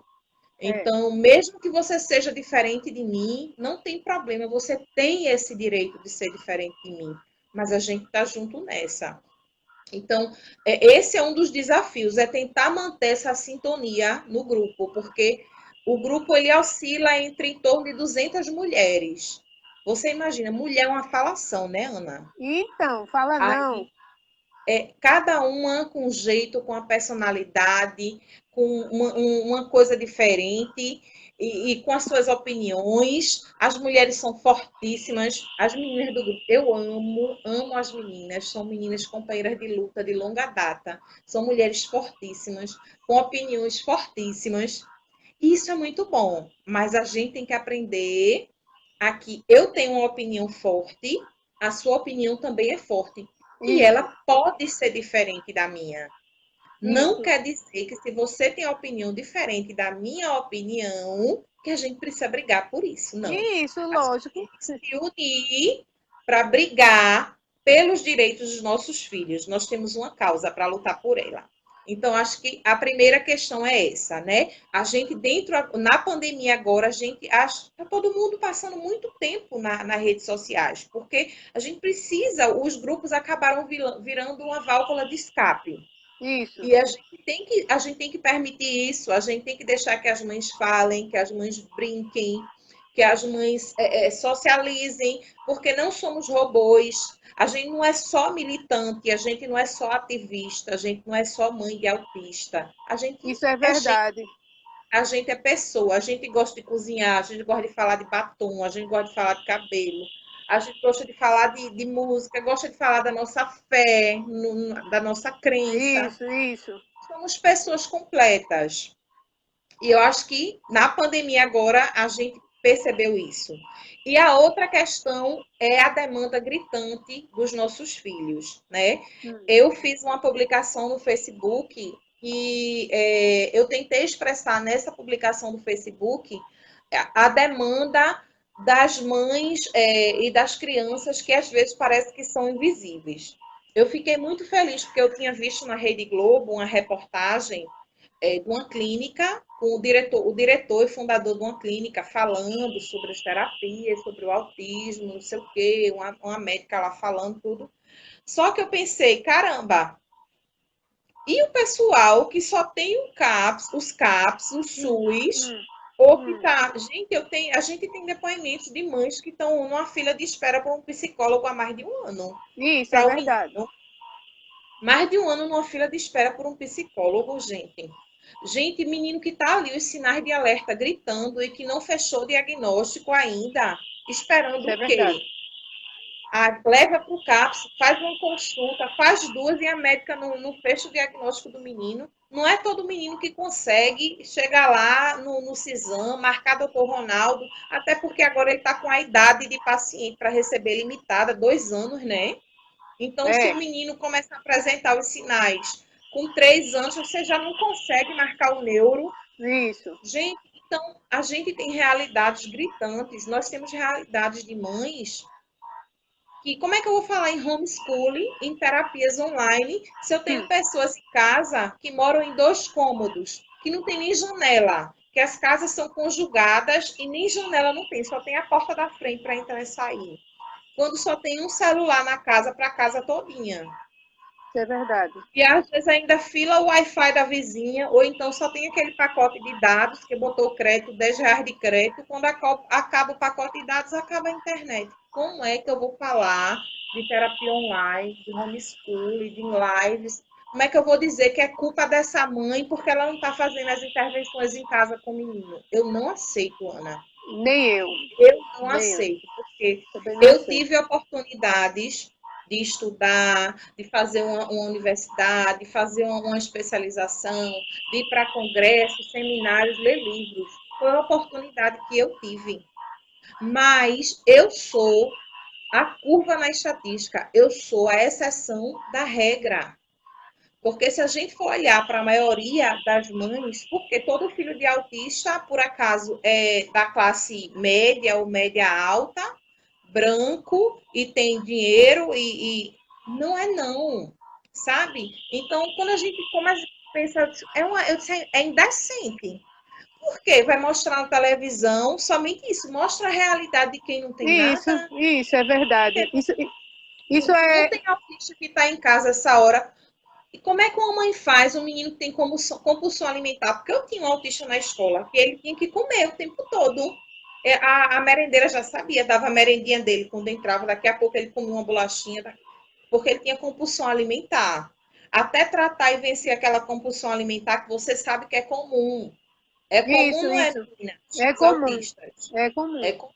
É. Então, mesmo que você seja diferente de mim, não tem problema, você tem esse direito de ser diferente de mim, mas a gente está junto nessa. Então, esse é um dos desafios, é tentar manter essa sintonia no grupo, porque o grupo ele oscila entre em torno de 200 mulheres. Você imagina, mulher é uma falação, né, Ana? Então, fala não. Cada uma com um jeito, com a personalidade, com uma coisa diferente e com as suas opiniões. As mulheres são fortíssimas, as meninas do grupo. Eu amo as meninas, são meninas companheiras de luta de longa data, são mulheres fortíssimas, com opiniões fortíssimas. E isso é muito bom, mas a gente tem que aprender a que eu tenho uma opinião forte, a sua opinião também é forte. E Isso. ela pode ser diferente da minha. Não Isso. quer dizer que se você tem a opinião diferente da minha opinião, que a gente precisa brigar por isso. Não. Isso, A gente lógico. tem que se unir para brigar pelos direitos dos nossos filhos. Nós temos uma causa para lutar por ela. Então, acho que a primeira questão é essa, né? A gente na pandemia agora, a gente acha que tá todo mundo passando muito tempo nas redes sociais, porque a gente precisa, os grupos acabaram virando uma válvula de escape. Isso. E a gente tem que permitir isso, a gente tem que deixar que as mães falem, que as mães brinquem, que as mães socializem, porque não somos robôs. A gente não é só militante, a gente não é só ativista, a gente não é só mãe de autista. A gente Isso é é gente, verdade. a gente é pessoa, a gente gosta de cozinhar, a gente gosta de falar de batom, a gente gosta de falar de cabelo, a gente gosta de falar de música, gosta de falar da nossa fé, da nossa crença. Isso. Somos pessoas completas. E eu acho que na pandemia agora a gente percebeu isso. E a outra questão é a demanda gritante dos nossos filhos, né? Hum. Eu fiz uma publicação no Facebook e eu tentei expressar nessa publicação do Facebook a demanda das mães e das crianças que às vezes parece que são invisíveis. Eu fiquei muito feliz porque eu tinha visto na Rede Globo uma reportagem de uma clínica, com o diretor e fundador de uma clínica falando sobre as terapias, sobre o autismo, não sei o quê, uma médica lá falando tudo. Só que eu pensei, caramba, e o pessoal que só tem os CAPS, o SUS, ou que tá. Gente, a gente tem depoimentos de mães que estão numa fila de espera para um psicólogo há mais de um ano. Isso é Para o verdade. menino. Mais de um ano numa fila de espera por um psicólogo, gente. Gente, menino que está ali, os sinais de alerta gritando e que não fechou o diagnóstico ainda, Isso esperando é o quê? verdade. Leva para o CAPS, faz uma consulta, faz duas e a médica não fecha o diagnóstico do menino. Não é todo menino que consegue chegar lá no CISAM, marcar doutor Ronaldo, até porque agora ele está com a idade de paciente para receber limitada, 2 anos, né? Então, se o menino começa a apresentar os sinais com 3 anos, você já não consegue marcar o neuro. Isso. Gente, então, a gente tem realidades gritantes, nós temos realidades de mães que, como é que eu vou falar em homeschooling, em terapias online, se eu tenho pessoas em casa que moram em 2 cômodos, que não tem nem janela, que as casas são conjugadas e nem janela não tem, só tem a porta da frente para entrar e sair. Quando só tem um celular na casa para a casa todinha. Isso é verdade. E às vezes ainda fila o Wi-Fi da vizinha, ou então só tem aquele pacote de dados que botou crédito, R$ 10 de crédito, quando acaba o pacote de dados, acaba a internet. Como é que eu vou falar de terapia online, de homeschooling, de lives? Como é que eu vou dizer que é culpa dessa mãe porque ela não está fazendo as intervenções em casa com o menino? Eu não aceito, Ana. Nem eu. Eu não Nem eu. aceito, porque Também não eu aceito. tive oportunidades de estudar, de fazer uma universidade, de fazer uma especialização, de ir para congressos, seminários, ler livros. Foi uma oportunidade que eu tive. Mas eu sou a curva na estatística, eu sou a exceção da regra. Porque se a gente for olhar para a maioria das mães, porque todo filho de autista, por acaso, é da classe média ou média alta, branco e tem dinheiro e não é não, sabe? Então, quando a gente começa a pensar, eu disse, é indecente. Por quê? Vai mostrar na televisão somente isso, mostra a realidade de quem não tem nada. Isso é verdade. Isso Não é. tem autista que está em casa essa hora. E como é que uma mãe faz um menino que tem compulsão alimentar? Porque eu tinha um autista na escola, que ele tinha que comer o tempo todo. A merendeira já sabia, dava a merendinha dele quando entrava, daqui a pouco ele comia uma bolachinha, porque ele tinha compulsão alimentar. Até tratar e vencer aquela compulsão alimentar, que você sabe que é comum. É comum, não é, Isso. meninas? É Os comum. autistas. É comum. É comum.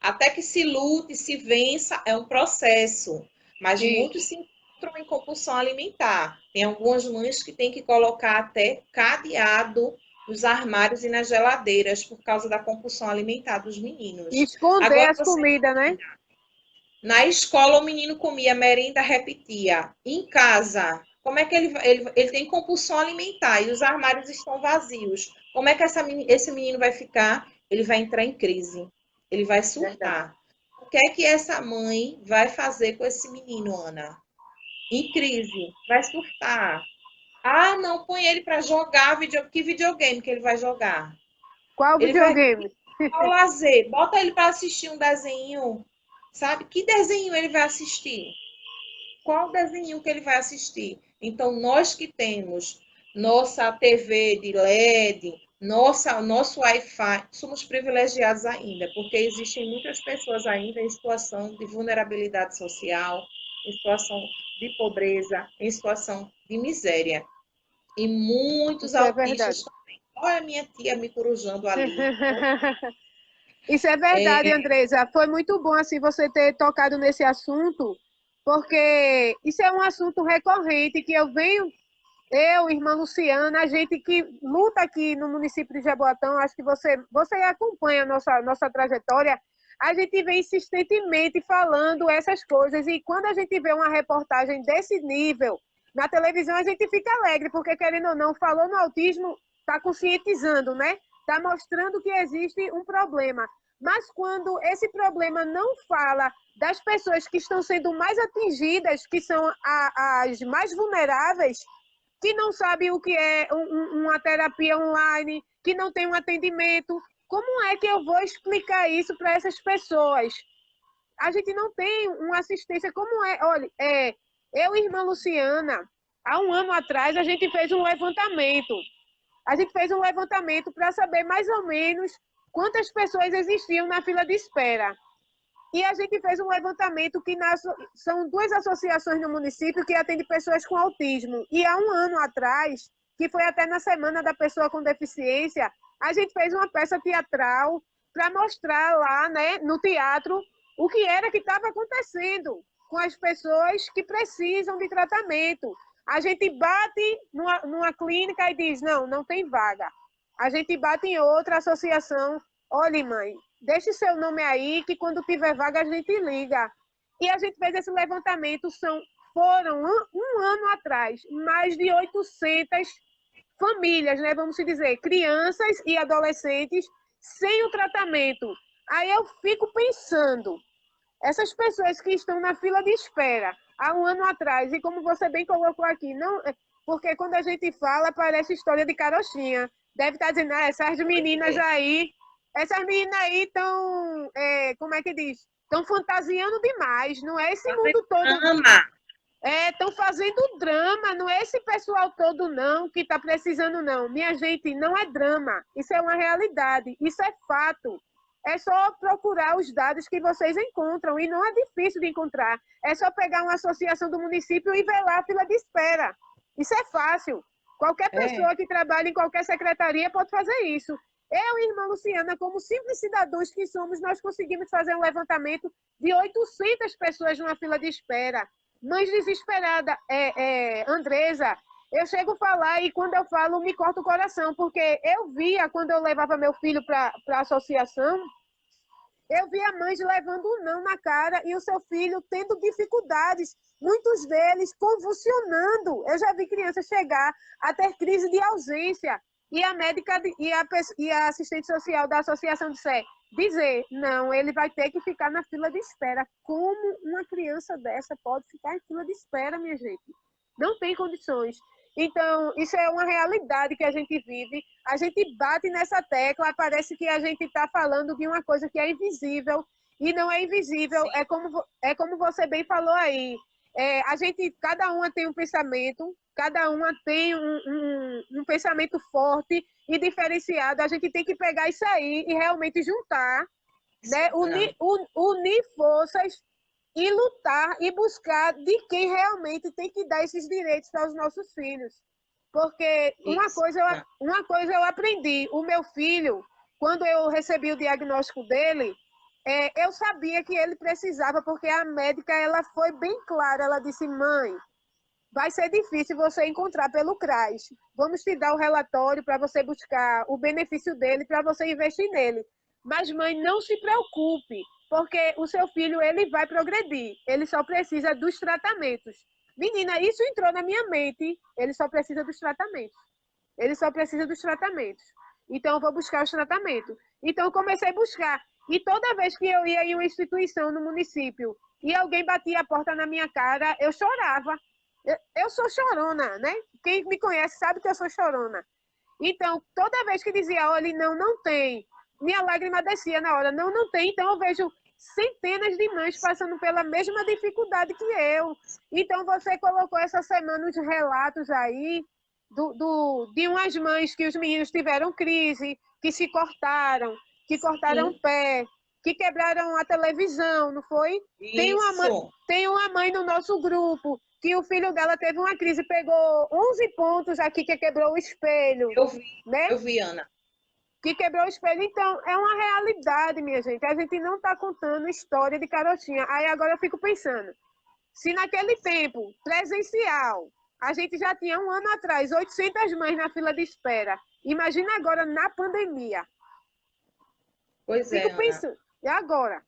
Até que se lute, se vença, é um processo. Mas muitos Isso. se encontram em compulsão alimentar. Tem algumas mães que têm que colocar até cadeado nos armários e nas geladeiras por causa da compulsão alimentar dos meninos. Esconder Agora as você comidas, né? imagina, na escola o menino comia merenda, repetia. Em casa, como é que ele tem compulsão alimentar e os armários estão vazios? Como é que esse menino vai ficar? Ele vai entrar em crise. Ele vai Verdade. surtar. O que é que essa mãe vai fazer com esse menino, Ana? Em crise. Vai surtar. Ah, não, põe ele para jogar que videogame que ele vai jogar? Qual Ele vai videogame? ao lazer. Bota ele para assistir um desenho, sabe? Que desenho ele vai assistir? Qual desenho que ele vai assistir? Então, nós que temos nossa TV de LED, Nosso Wi-Fi, somos privilegiados ainda, porque existem muitas pessoas ainda em situação de vulnerabilidade social, em situação de pobreza, em situação de miséria. E muitos Isso é verdade. autistas também. Olha a minha tia me corujando ali. Isso é verdade, É, Andresa. Foi muito bom assim você ter tocado nesse assunto, porque isso é um assunto recorrente que eu, irmã Luciana, a gente que luta aqui no município de Jaboatão, acho que você acompanha a nossa trajetória, a gente vem insistentemente falando essas coisas, e quando a gente vê uma reportagem desse nível na televisão, a gente fica alegre, porque querendo ou não, falou no autismo, está conscientizando, né? Está mostrando que existe um problema. Mas quando esse problema não fala das pessoas que estão sendo mais atingidas, que são as mais vulneráveis, que não sabe o que é uma terapia online, que não tem um atendimento. Como é que eu vou explicar isso para essas pessoas? A gente não tem uma assistência. Como é? Olha, eu e irmã Luciana, há um ano atrás, a gente fez um levantamento. A gente fez um levantamento para saber mais ou menos quantas pessoas existiam na fila de espera. E a gente fez um levantamento que são duas associações no município que atendem pessoas com autismo. E há um ano atrás, que foi até na Semana da Pessoa com Deficiência, a gente fez uma peça teatral para mostrar lá, né, no teatro, o que era que estava acontecendo com as pessoas que precisam de tratamento. A gente bate numa clínica e diz, não, não tem vaga. A gente bate em outra associação, olha, mãe, deixe seu nome aí, que quando tiver vaga a gente liga. E a gente fez esse levantamento, foram um ano atrás, mais de 800 famílias, né, vamos dizer, crianças e adolescentes sem o tratamento. Aí eu fico pensando, essas pessoas que estão na fila de espera há um ano atrás, e como você bem colocou aqui, não, porque quando a gente fala, parece história de carochinha. Deve estar dizendo, essas meninas aí estão, como é que diz? Estão fantasiando demais, não é esse fazer mundo todo. drama. Estão fazendo drama, não é esse pessoal todo não que está precisando não. Minha gente, não é drama, isso é uma realidade, isso é fato. É só procurar os dados que vocês encontram, e não é difícil de encontrar. É só pegar uma associação do município e ver lá a fila de espera. Isso é fácil. Qualquer É, pessoa que trabalha em qualquer secretaria pode fazer isso. Eu e irmã Luciana, como simples cidadãos que somos, nós conseguimos fazer um levantamento de 800 pessoas numa fila de espera. Mães desesperadas, Andresa, eu chego a falar e quando eu falo me corta o coração, porque eu via quando eu levava meu filho para a associação, eu via mães levando um não na cara e o seu filho tendo dificuldades, muitos deles convulsionando. Eu já vi crianças chegar a ter crise de ausência e a médica e a assistente social da associação dizer, não, ele vai ter que ficar na fila de espera. Como uma criança dessa pode ficar em fila de espera, minha gente? Não tem condições. Então, isso é uma realidade que a gente vive. A gente bate nessa tecla, parece que a gente está falando de uma coisa que é invisível, e não é invisível, sim, é como você bem falou aí. Cada uma tem um pensamento, cada uma tem um pensamento forte e diferenciado. A gente tem que pegar isso aí e realmente juntar, né? não, Unir forças e lutar e buscar de quem realmente tem que dar esses direitos para os nossos filhos. Porque isso, não. uma coisa eu aprendi, o meu filho, quando eu recebi o diagnóstico dele, eu sabia que ele precisava, porque a médica ela foi bem clara, ela disse, mãe, vai ser difícil você encontrar pelo CRAS. Vamos te dar o relatório para você buscar o benefício dele, para você investir nele. Mas, mãe, não se preocupe, porque o seu filho ele vai progredir. Ele só precisa dos tratamentos. Menina, isso entrou na minha mente. Ele só precisa dos tratamentos. Ele só precisa dos tratamentos. Então, eu vou buscar os tratamentos. Então, eu comecei a buscar. E toda vez que eu ia em uma instituição no município e alguém batia a porta na minha cara, eu chorava. Eu sou chorona, né? Quem me conhece sabe que eu sou chorona. Então, toda vez que dizia, olha, não, não tem, minha lágrima descia na hora, não, não tem. Então, eu vejo centenas de mães passando pela mesma dificuldade que eu. Então, você colocou essa semana os relatos aí. de umas mães que os meninos tiveram crise, que cortaram Sim, o pé, que quebraram a televisão, não foi? isso. Tem uma mãe no nosso grupo que o filho dela teve uma crise, pegou 11 pontos aqui que quebrou o espelho, Eu vi, né? eu vi, Ana. Que quebrou o espelho. Então, é uma realidade, minha gente. A gente não está contando história de carotinha. Aí agora eu fico pensando, se naquele tempo presencial a gente já tinha um ano atrás 800 mães na fila de espera, imagina agora na pandemia. Pois é, Fico Ana. pensando, e agora?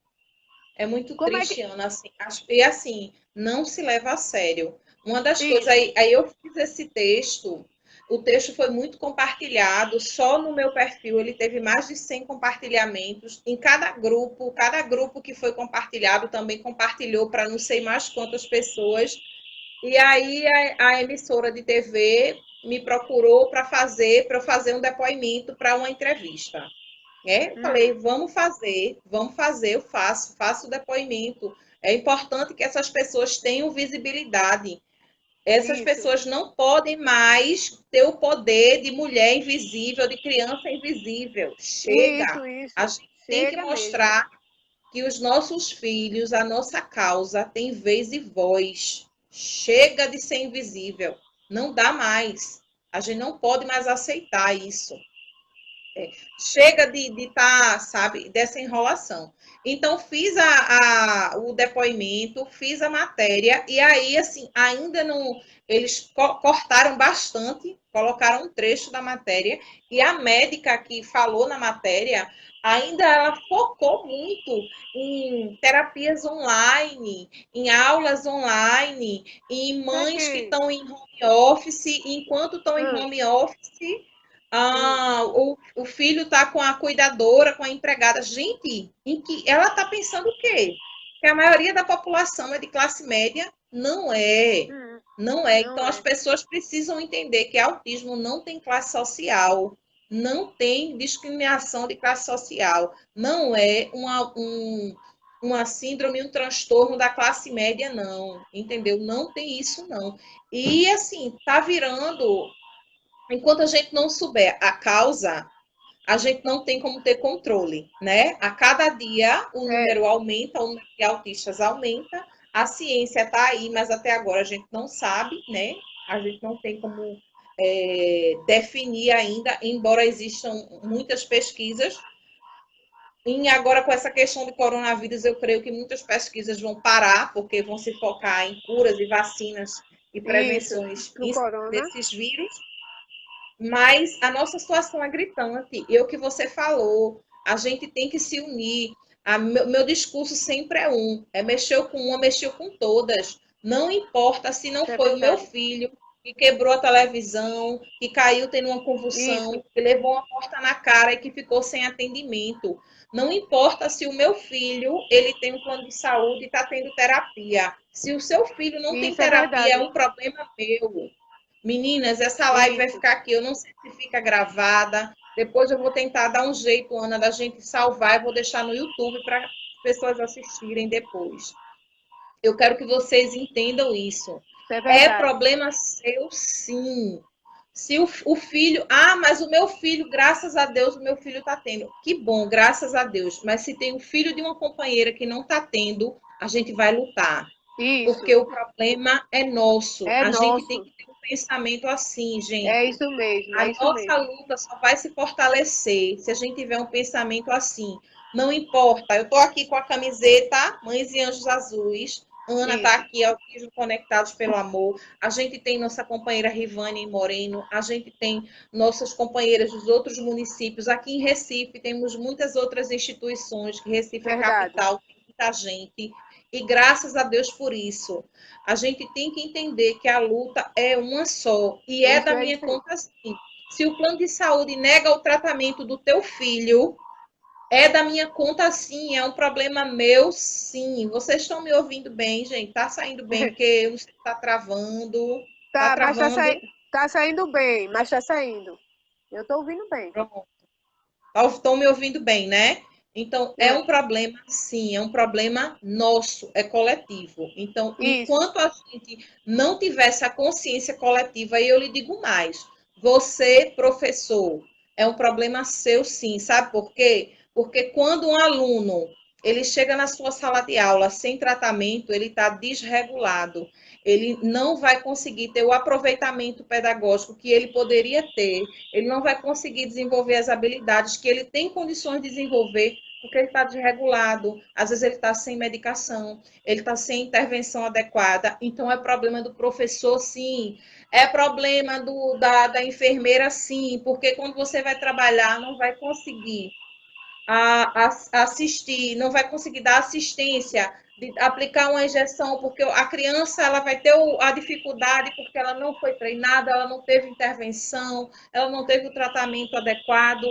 É muito Como é que. triste, Ana, assim, e assim, não se leva a sério. Uma das coisas, Isso, aí eu fiz esse texto, o texto foi muito compartilhado, só no meu perfil ele teve mais de 100 compartilhamentos, em cada grupo que foi compartilhado também compartilhou para não sei mais quantas pessoas, e aí a emissora de TV me procurou para eu fazer um depoimento para uma entrevista. É, eu falei, vamos fazer, eu faço o depoimento. É importante que essas pessoas tenham visibilidade. Essas isso, pessoas não podem mais ter o poder de mulher invisível, de criança invisível. Chega! A isso. gente tem que Chega mesmo. mostrar que os nossos filhos, a nossa causa, tem vez e voz. Chega de ser invisível. Não dá mais. A gente não pode mais aceitar isso. Chega de estar, sabe, dessa enrolação. Então, fiz o depoimento, fiz a matéria, e aí, assim, ainda não. Eles cortaram bastante, colocaram um trecho da matéria, e a médica que falou na matéria, ainda ela focou muito em terapias online, em aulas online, em Pra mães que quê? estão em home office, e enquanto estão em Hum, home office, hum. o filho está com a cuidadora, com a empregada. Gente, em que ela está pensando o quê? Que a maioria da população é de classe média? Não é. Hum. Não é. Não Então, as é. pessoas precisam entender que autismo não tem classe social, não tem discriminação de classe social, não é uma síndrome, um transtorno da classe média, não. Entendeu? Não tem isso, não. E, assim, tá virando. Enquanto a gente não souber a causa, a gente não tem como ter controle, né? A cada dia o É, número aumenta, o número de autistas aumenta, a ciência está aí, mas até agora a gente não sabe, né? A gente não tem como definir ainda, embora existam muitas pesquisas. E agora, com essa questão de coronavírus, eu creio que muitas pesquisas vão parar, porque vão se focar em curas e vacinas e isso. prevenções Pro corona. desses vírus. Mas a nossa situação é gritante. E o que você falou, a gente tem que se unir. Meu discurso sempre é um: é mexeu com uma, mexeu com todas. Não importa se não Isso é foi o meu verdade. filho que quebrou a televisão, que caiu tendo uma Isso, convulsão, que levou uma porta na cara e que ficou sem atendimento. Não importa se o meu filho ele tem um plano de saúde e está tendo terapia. Se o seu filho não tem isso é terapia, é verdade. um problema meu. Meninas, essa live vai Isso. ficar aqui. Eu não sei se fica gravada. Depois eu vou tentar dar um jeito, Ana, da gente salvar e vou deixar no YouTube para as pessoas assistirem depois. Eu quero que vocês entendam isso. Isso é É verdade. problema seu, sim. Se o filho. Ah, mas o meu filho, graças a Deus, o meu filho está tendo. Que bom, graças a Deus. Mas se tem um filho de uma companheira que não está tendo, a gente vai lutar Isso. porque o problema é nosso. É A gente tem nosso. que ter um pensamento assim, É gente. isso mesmo, A é isso nossa mesmo. luta só vai se fortalecer se a gente tiver um pensamento assim. Não importa, eu estou aqui com a camiseta Mães e Anjos Azuis. Ana está Isso. aqui, Autismo Conectados pelo Amor. A gente tem nossa companheira Rivane Moreno. A gente tem nossas companheiras dos outros municípios. Aqui em Recife temos muitas outras instituições, que Recife é Verdade. capital, tem muita gente. E graças a Deus por isso. A gente tem que entender que a luta é uma só. E é Isso da é minha isso aí. conta sim. Se o plano de saúde nega o tratamento do teu filho, é da minha conta sim, é um problema meu sim. Vocês estão me ouvindo bem, gente? Tá saindo bem, porque eu não sei se tá travando. Tá Tá, mas travando? tá saindo bem, mas tá saindo. Eu tô ouvindo bem. Pronto. Estão me ouvindo bem, né? Então, é um problema, sim, é um problema nosso, é coletivo. Então, Isso. enquanto a gente não tiver essa consciência coletiva, e eu lhe digo mais, você, professor, é um problema seu, sim. Sabe por quê? Porque quando um aluno ele chega na sua sala de aula sem tratamento, ele está desregulado. Ele não vai conseguir ter o aproveitamento pedagógico que ele poderia ter, ele não vai conseguir desenvolver as habilidades que ele tem condições de desenvolver porque ele está desregulado, às vezes ele está sem medicação, ele está sem intervenção adequada, então é problema do professor, sim, é problema da enfermeira, sim, porque quando você vai trabalhar, não vai conseguir assistir, não vai conseguir dar assistência, de aplicar uma injeção, porque a criança ela vai ter a dificuldade porque ela não foi treinada, ela não teve intervenção, ela não teve o tratamento adequado.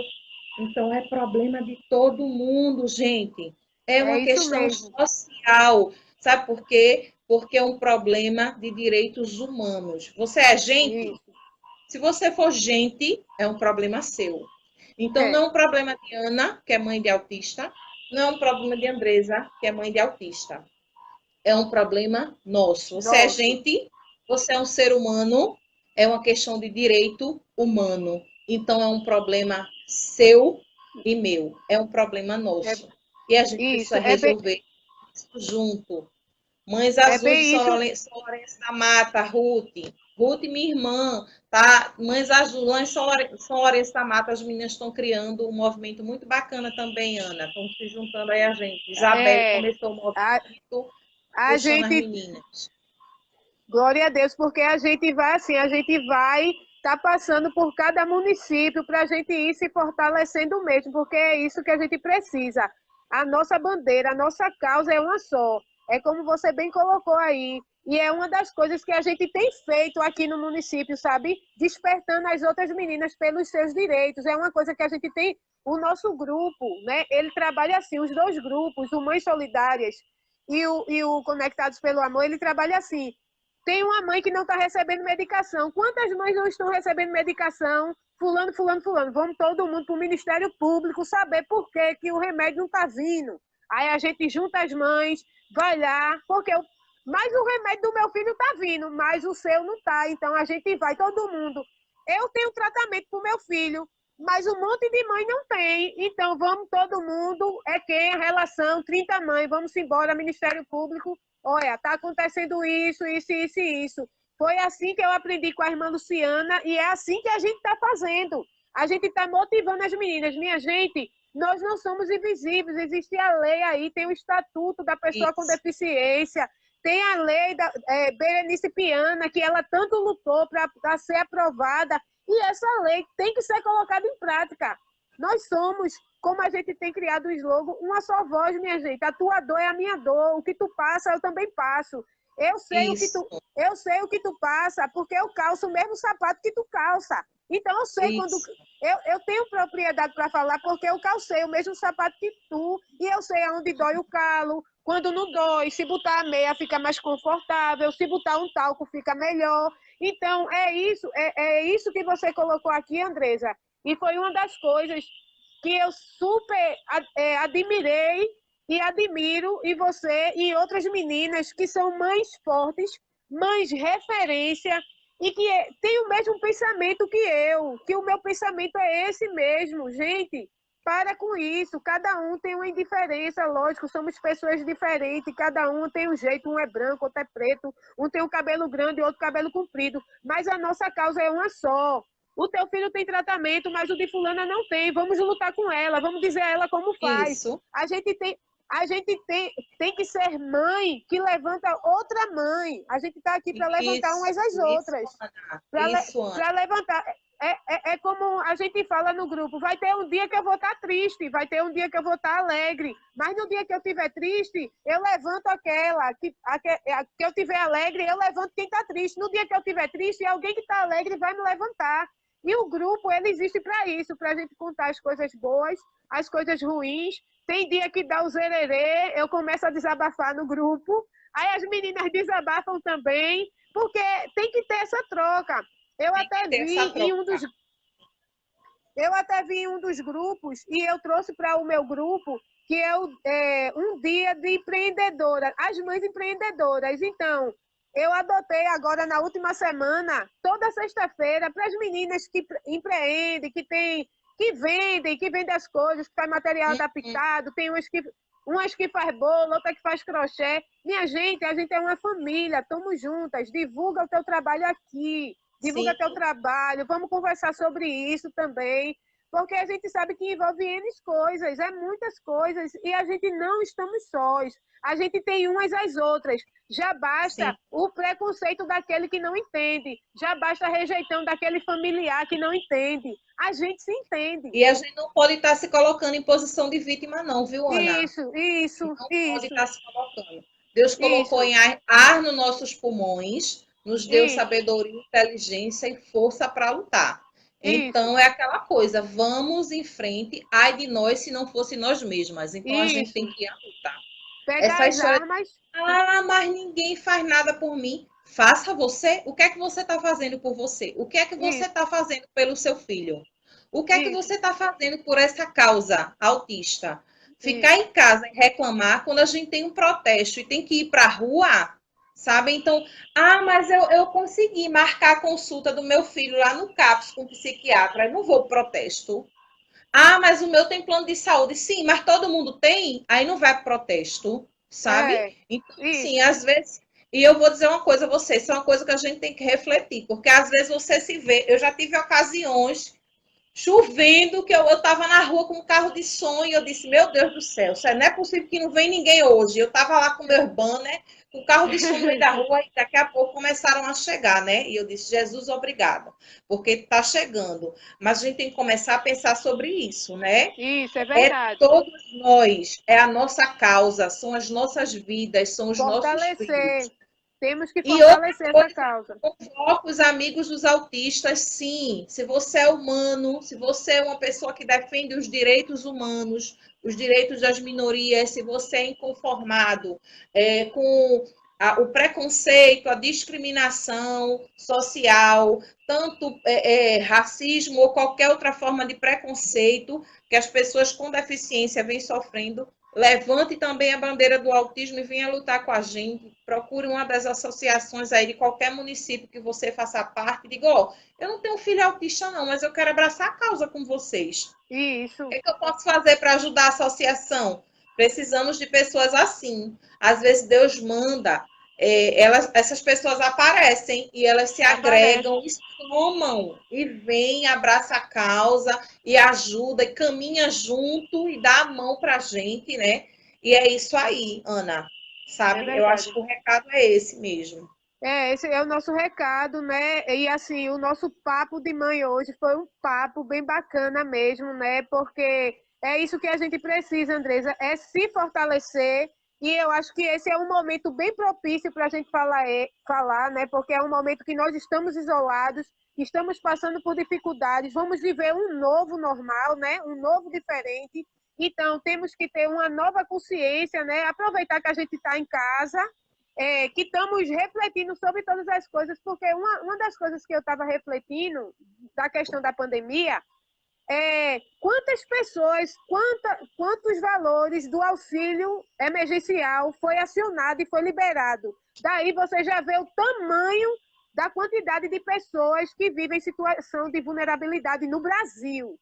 Então, é problema de todo mundo, gente. É É uma isso questão mesmo. social. Sabe por quê? Porque é um problema de direitos humanos. Você é gente? Isso. Se você for gente, é um problema seu. Então, não É. é um problema de Ana, que é mãe de autista, não é um problema de Andresa, que é mãe de autista. É um problema nosso. Você é Nosso. gente, você é um ser humano, é uma questão de direito humano. Então, é um problema seu e meu. É um problema É, nosso. E a gente isso. precisa resolver isso junto. Mães É Azuis de bem isso. São Lourenço da Mata, Ruth. Ruth, minha irmã, tá? Mães Azuis, lá em São Lourenço da Mata, as meninas estão criando um movimento muito bacana também, Ana. Estão se juntando aí a gente. Isabelle É, começou o a, movimento, a puxando as gente, meninas. glória a Deus, porque a gente vai assim, a gente vai tá passando por cada município para a gente ir se fortalecendo mesmo, porque é isso que a gente precisa. A nossa bandeira, a nossa causa é uma só. É como você bem colocou aí. E é uma das coisas que a gente tem feito aqui no município, sabe? Despertando as outras meninas pelos seus direitos. É uma coisa que a gente tem. O nosso grupo, né? Ele trabalha assim, os dois grupos, o Mães Solidárias e o Conectados pelo Amor, ele trabalha assim. Tem uma mãe que não está recebendo medicação. Quantas mães não estão recebendo medicação? Fulano, fulano, fulano. Vamos todo mundo para o Ministério Público saber por que o remédio não está vindo. Aí a gente junta as mães, vai lá, porque mas o remédio do meu filho está vindo, mas o seu não está. Então a gente vai, todo mundo. Eu tenho tratamento para o meu filho, mas um monte de mãe não tem. Então vamos todo mundo, é quem? A relação, 30 mães, vamos embora, Ministério Público. Olha, está acontecendo isso, isso, isso e isso. Foi assim que eu aprendi com a irmã Luciana e é assim que a gente está fazendo. A gente está motivando as meninas. Minha gente, nós não somos invisíveis. Existe a lei aí, tem o Estatuto da Pessoa com Isso, Deficiência, tem a lei da Berenice Piana, que ela tanto lutou para ser aprovada. E essa lei tem que ser colocada em prática. Nós somos, como a gente tem criado o slogan, uma só voz, minha gente. A tua dor é a minha dor. O que tu passa, eu também passo. isso, Eu sei o que tu passa, porque eu calço o mesmo sapato que tu calça. Então eu sei quando isso, eu tenho propriedade para falar, porque eu calcei o mesmo sapato que tu e eu sei aonde dói o calo, quando não dói, se botar a meia fica mais confortável, se botar um talco fica melhor. Então é isso que você colocou aqui, Andresa. E foi uma das coisas que eu super admirei e admiro em você e outras meninas que são mães fortes, mães referência e que têm o mesmo pensamento que o meu pensamento é esse mesmo. Gente, para com isso, cada um tem uma indiferença, lógico, somos pessoas diferentes, cada um tem um jeito, um é branco, outro é preto, um tem o cabelo grande, outro cabelo comprido, mas a nossa causa é uma só. O teu filho tem tratamento, mas o de fulana não tem. Vamos lutar com ela, vamos dizer a ela como faz. isso, A gente tem, tem que ser mãe que levanta outra mãe. A gente está aqui para levantar isso, umas às isso, outras. Ana, Para isso, Ana. levantar. É como a gente fala no grupo: vai ter um dia que eu vou estar triste, vai ter um dia que eu vou estar alegre, mas no dia que eu estiver triste, eu levanto aquela, que eu estiver alegre, eu levanto quem está triste. No dia que eu estiver triste, alguém que está alegre vai me levantar. E o grupo, ele existe para isso, para a gente contar as coisas boas, as coisas ruins. Tem dia que dá o zererê, eu começo a desabafar no grupo, aí as meninas desabafam também, porque tem que ter essa troca. Eu Tem que até ter essa vi em um dos troca. Eu até vi em um dos grupos e eu trouxe para o meu grupo que um dia de empreendedora, as mães empreendedoras. Então, eu adotei agora na última semana, toda sexta-feira, para as meninas que empreendem, que vendem as coisas, que faz material adaptado, tem umas que faz bolo, outra que faz crochê. Minha gente, a gente é uma família, estamos juntas, divulga o teu trabalho aqui, divulga Sim, teu trabalho, vamos conversar sobre isso também, porque a gente sabe que envolve N coisas, muitas coisas, e a gente não estamos sós, a gente tem umas às outras. Já basta sim. o preconceito daquele que não entende, já basta a rejeição daquele familiar que não entende. A gente se entende. E a gente não pode estar se colocando em posição de vítima, não, viu, Ana? Isso, isso, Não pode isso, estar se colocando. Deus colocou isso, em ar nos nossos pulmões, nos deu isso, sabedoria, inteligência e força para lutar. isso, Então é aquela coisa, vamos em frente, ai de nós se não fosse nós mesmas. Então a gente tem isso. que ir à luta. Pegar Essa as história, armas, mas ninguém faz nada por mim. Faça você. O que é que você está fazendo por você? O que é que você isso, está fazendo pelo seu filho? O que é que isso, você está fazendo por essa causa autista? Ficar isso. em casa e reclamar quando a gente tem um protesto e tem que ir para a rua, sabe? Então, mas eu consegui marcar a consulta do meu filho lá no CAPS com o psiquiatra, eu não vou pro protesto. Mas o meu tem plano de saúde. Sim, mas todo mundo tem, aí não vai pro protesto, sabe? É, Então, assim, isso. às vezes. E eu vou dizer uma coisa a você, isso é uma coisa que a gente tem que refletir, porque às vezes você se vê. Eu já tive ocasiões chovendo, que eu estava na rua com um carro de som e eu disse, meu Deus do céu, não é possível que não vem ninguém hoje. Eu estava lá com meus banner, com o carro de som no meio da rua e daqui a pouco começaram a chegar, né? E eu disse, Jesus, obrigada, porque está chegando. Mas a gente tem que começar a pensar sobre isso, né? Isso, é É verdade. todos nós, é a nossa causa, são as nossas vidas, são os nossos Fortalecer. filhos. Temos que E outra fortalecer essa coisa, causa. convoca os amigos dos autistas, sim. Se você é humano, se você é uma pessoa que defende os direitos humanos, os direitos das minorias, se você é inconformado com o preconceito, a discriminação social, tanto racismo ou qualquer outra forma de preconceito que as pessoas com deficiência vêm sofrendo, levante também a bandeira do autismo e venha lutar com a gente. Procure uma das associações aí de qualquer município que você faça parte. E diga, eu não tenho filho autista não, mas eu quero abraçar a causa com vocês. O Isso. que é que eu posso fazer para ajudar a associação? Precisamos de pessoas assim. Às vezes Deus manda, essas pessoas aparecem e elas se Aparece. agregam e somam e vêm, abraça a causa e ajuda e caminha junto e dá a mão para a gente, né? E é isso aí, Ana. É Sabe? Eu acho verdade. que o recado é esse mesmo. Esse é o nosso recado, né? E assim, o nosso papo de mãe hoje foi um papo bem bacana mesmo, né? Porque é isso que a gente precisa, Andresa, é se fortalecer. E eu acho que esse é um momento bem propício para a gente falar, né? Porque é um momento que nós estamos isolados, estamos passando por dificuldades, vamos viver um novo normal, né? Um novo diferente. Então, temos que ter uma nova consciência, né? Aproveitar que a gente está em casa, que estamos refletindo sobre todas as coisas, porque uma das coisas que eu estava refletindo da questão da pandemia é quantas pessoas, quantos valores do auxílio emergencial foi acionado e foi liberado. Daí você já vê o tamanho da quantidade de pessoas que vivem em situação de vulnerabilidade no Brasil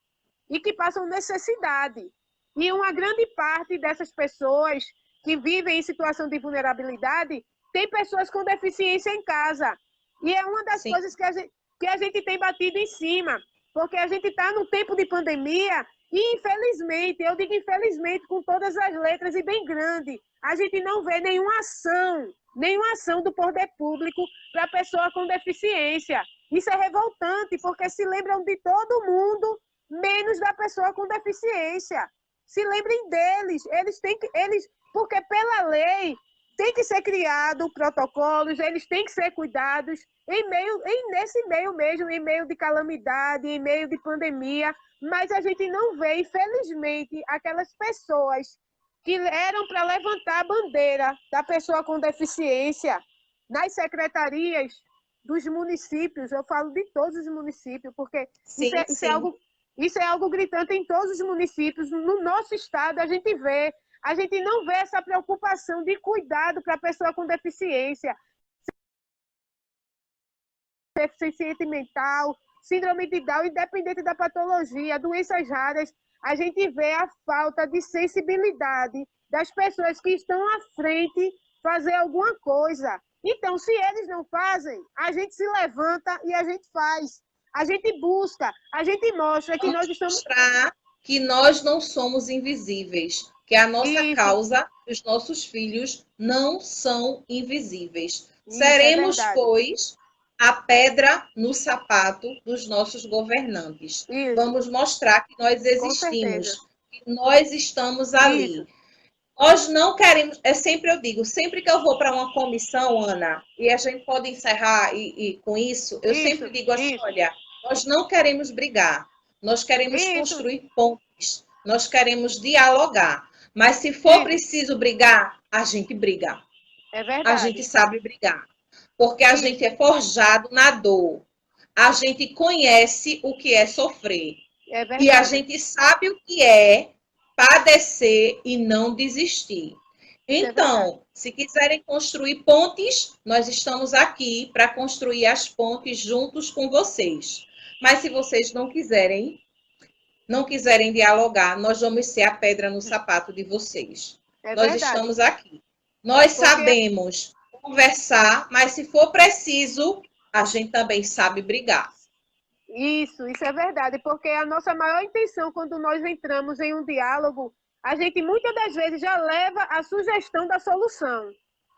e que passam necessidade. E uma grande parte dessas pessoas que vivem em situação de vulnerabilidade tem pessoas com deficiência em casa. E é uma das Sim, coisas que a gente tem batido em cima, porque a gente está no tempo de pandemia e, infelizmente, eu digo infelizmente com todas as letras e bem grande, a gente não vê nenhuma ação do poder público para a pessoa com deficiência. Isso é revoltante, porque se lembram de todo mundo, menos da pessoa com deficiência. Se lembrem deles, porque pela lei tem que ser criado protocolos, eles têm que ser cuidados nesse meio mesmo, em meio de calamidade, em meio de pandemia, mas a gente não vê, infelizmente, aquelas pessoas que eram para levantar a bandeira da pessoa com deficiência nas secretarias dos municípios, eu falo de todos os municípios, porque sim, isso é sim. algo Isso é algo gritante em todos os municípios. No nosso estado, a gente não vê essa preocupação de cuidado para a pessoa com deficiência, deficiência mental, síndrome de Down, independente da patologia, doenças raras. A gente vê a falta de sensibilidade das pessoas que estão à frente fazer alguma coisa. Então, se eles não fazem, a gente se levanta e a gente faz. A gente busca, a gente mostra que nós estamos... mostrar que nós não somos invisíveis, que a nossa Isso, causa, os nossos filhos, não são invisíveis. isso é Seremos, verdade. pois, a pedra no sapato dos nossos governantes. Isso, Vamos mostrar que nós com certeza. existimos, que nós estamos ali. Isso, Nós não queremos, sempre eu digo, sempre que eu vou para uma comissão, Ana, e a gente pode encerrar com isso, eu sempre digo assim, olha, nós não queremos brigar, nós queremos construir pontes, nós queremos dialogar, mas se for preciso brigar, a gente briga. é verdade. A gente sabe brigar, porque a gente é forjado na dor, a gente conhece o que é sofrer, e a gente sabe o que é padecer e não desistir. Então, se quiserem construir pontes, nós estamos aqui para construir as pontes juntos com vocês. Mas se vocês não quiserem dialogar, nós vamos ser a pedra no sapato de vocês. Nós estamos aqui. Nós sabemos conversar, mas se for preciso, a gente também sabe brigar. Isso é verdade, porque a nossa maior intenção quando nós entramos em um diálogo, a gente muitas das vezes já leva a sugestão da solução.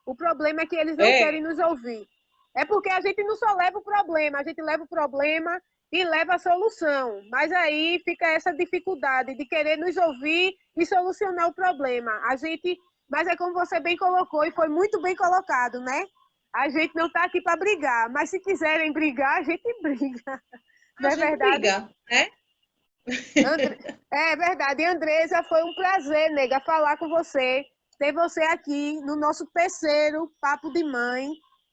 O problema é que eles não querem nos ouvir. É porque a gente não só leva o problema, a gente leva o problema e leva a solução. Mas aí fica essa dificuldade de querer nos ouvir e solucionar o problema. Mas é como você bem colocou e foi muito bem colocado, né? A gente não está aqui para brigar, mas se quiserem brigar, a gente briga. Não é verdade? Briga, né? É verdade. Andresa, foi um prazer, nega, falar com você, ter você aqui no nosso terceiro Papo de Mãe.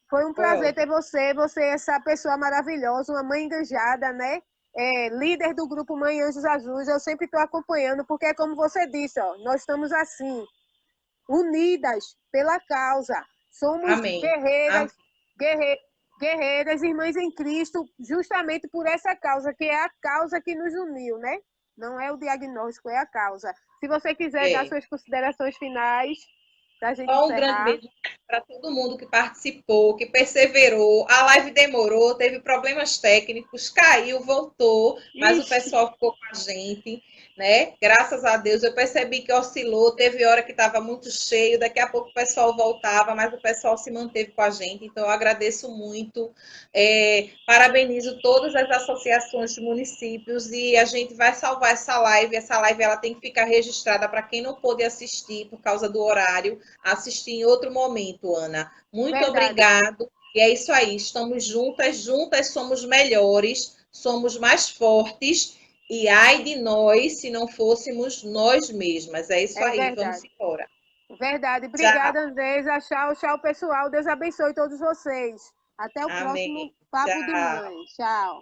Foi um prazer ter você, essa pessoa maravilhosa, uma mãe engajada, né? Líder do grupo Mãe Anjos Azuis. Eu sempre estou acompanhando, porque é como você disse, ó, nós estamos assim, unidas pela causa. Somos Amém. guerreiras, irmãs em Cristo, justamente por essa causa, que é a causa que nos uniu, né? Não é o diagnóstico, é a causa. Se você quiser dar suas considerações finais, para a gente encerrar. Um grande beijo para todo mundo que participou, que perseverou. A live demorou, teve problemas técnicos, caiu, voltou, mas o pessoal ficou com a gente, né? Graças a Deus, eu percebi que oscilou, teve hora que estava muito cheio, daqui a pouco o pessoal voltava, mas o pessoal se manteve com a gente, então eu agradeço muito, parabenizo todas as associações de municípios e a gente vai salvar essa live ela tem que ficar registrada para quem não pôde assistir por causa do horário, assistir em outro momento, Ana. Muito obrigado. E é isso aí, estamos juntas somos melhores, somos mais fortes. E ai de nós se não fôssemos nós mesmas. É isso aí, vamos embora. Verdade. Obrigada, Andresa. Tchau, pessoal. Deus abençoe todos vocês. Até o próximo Papo de Mãe. Tchau.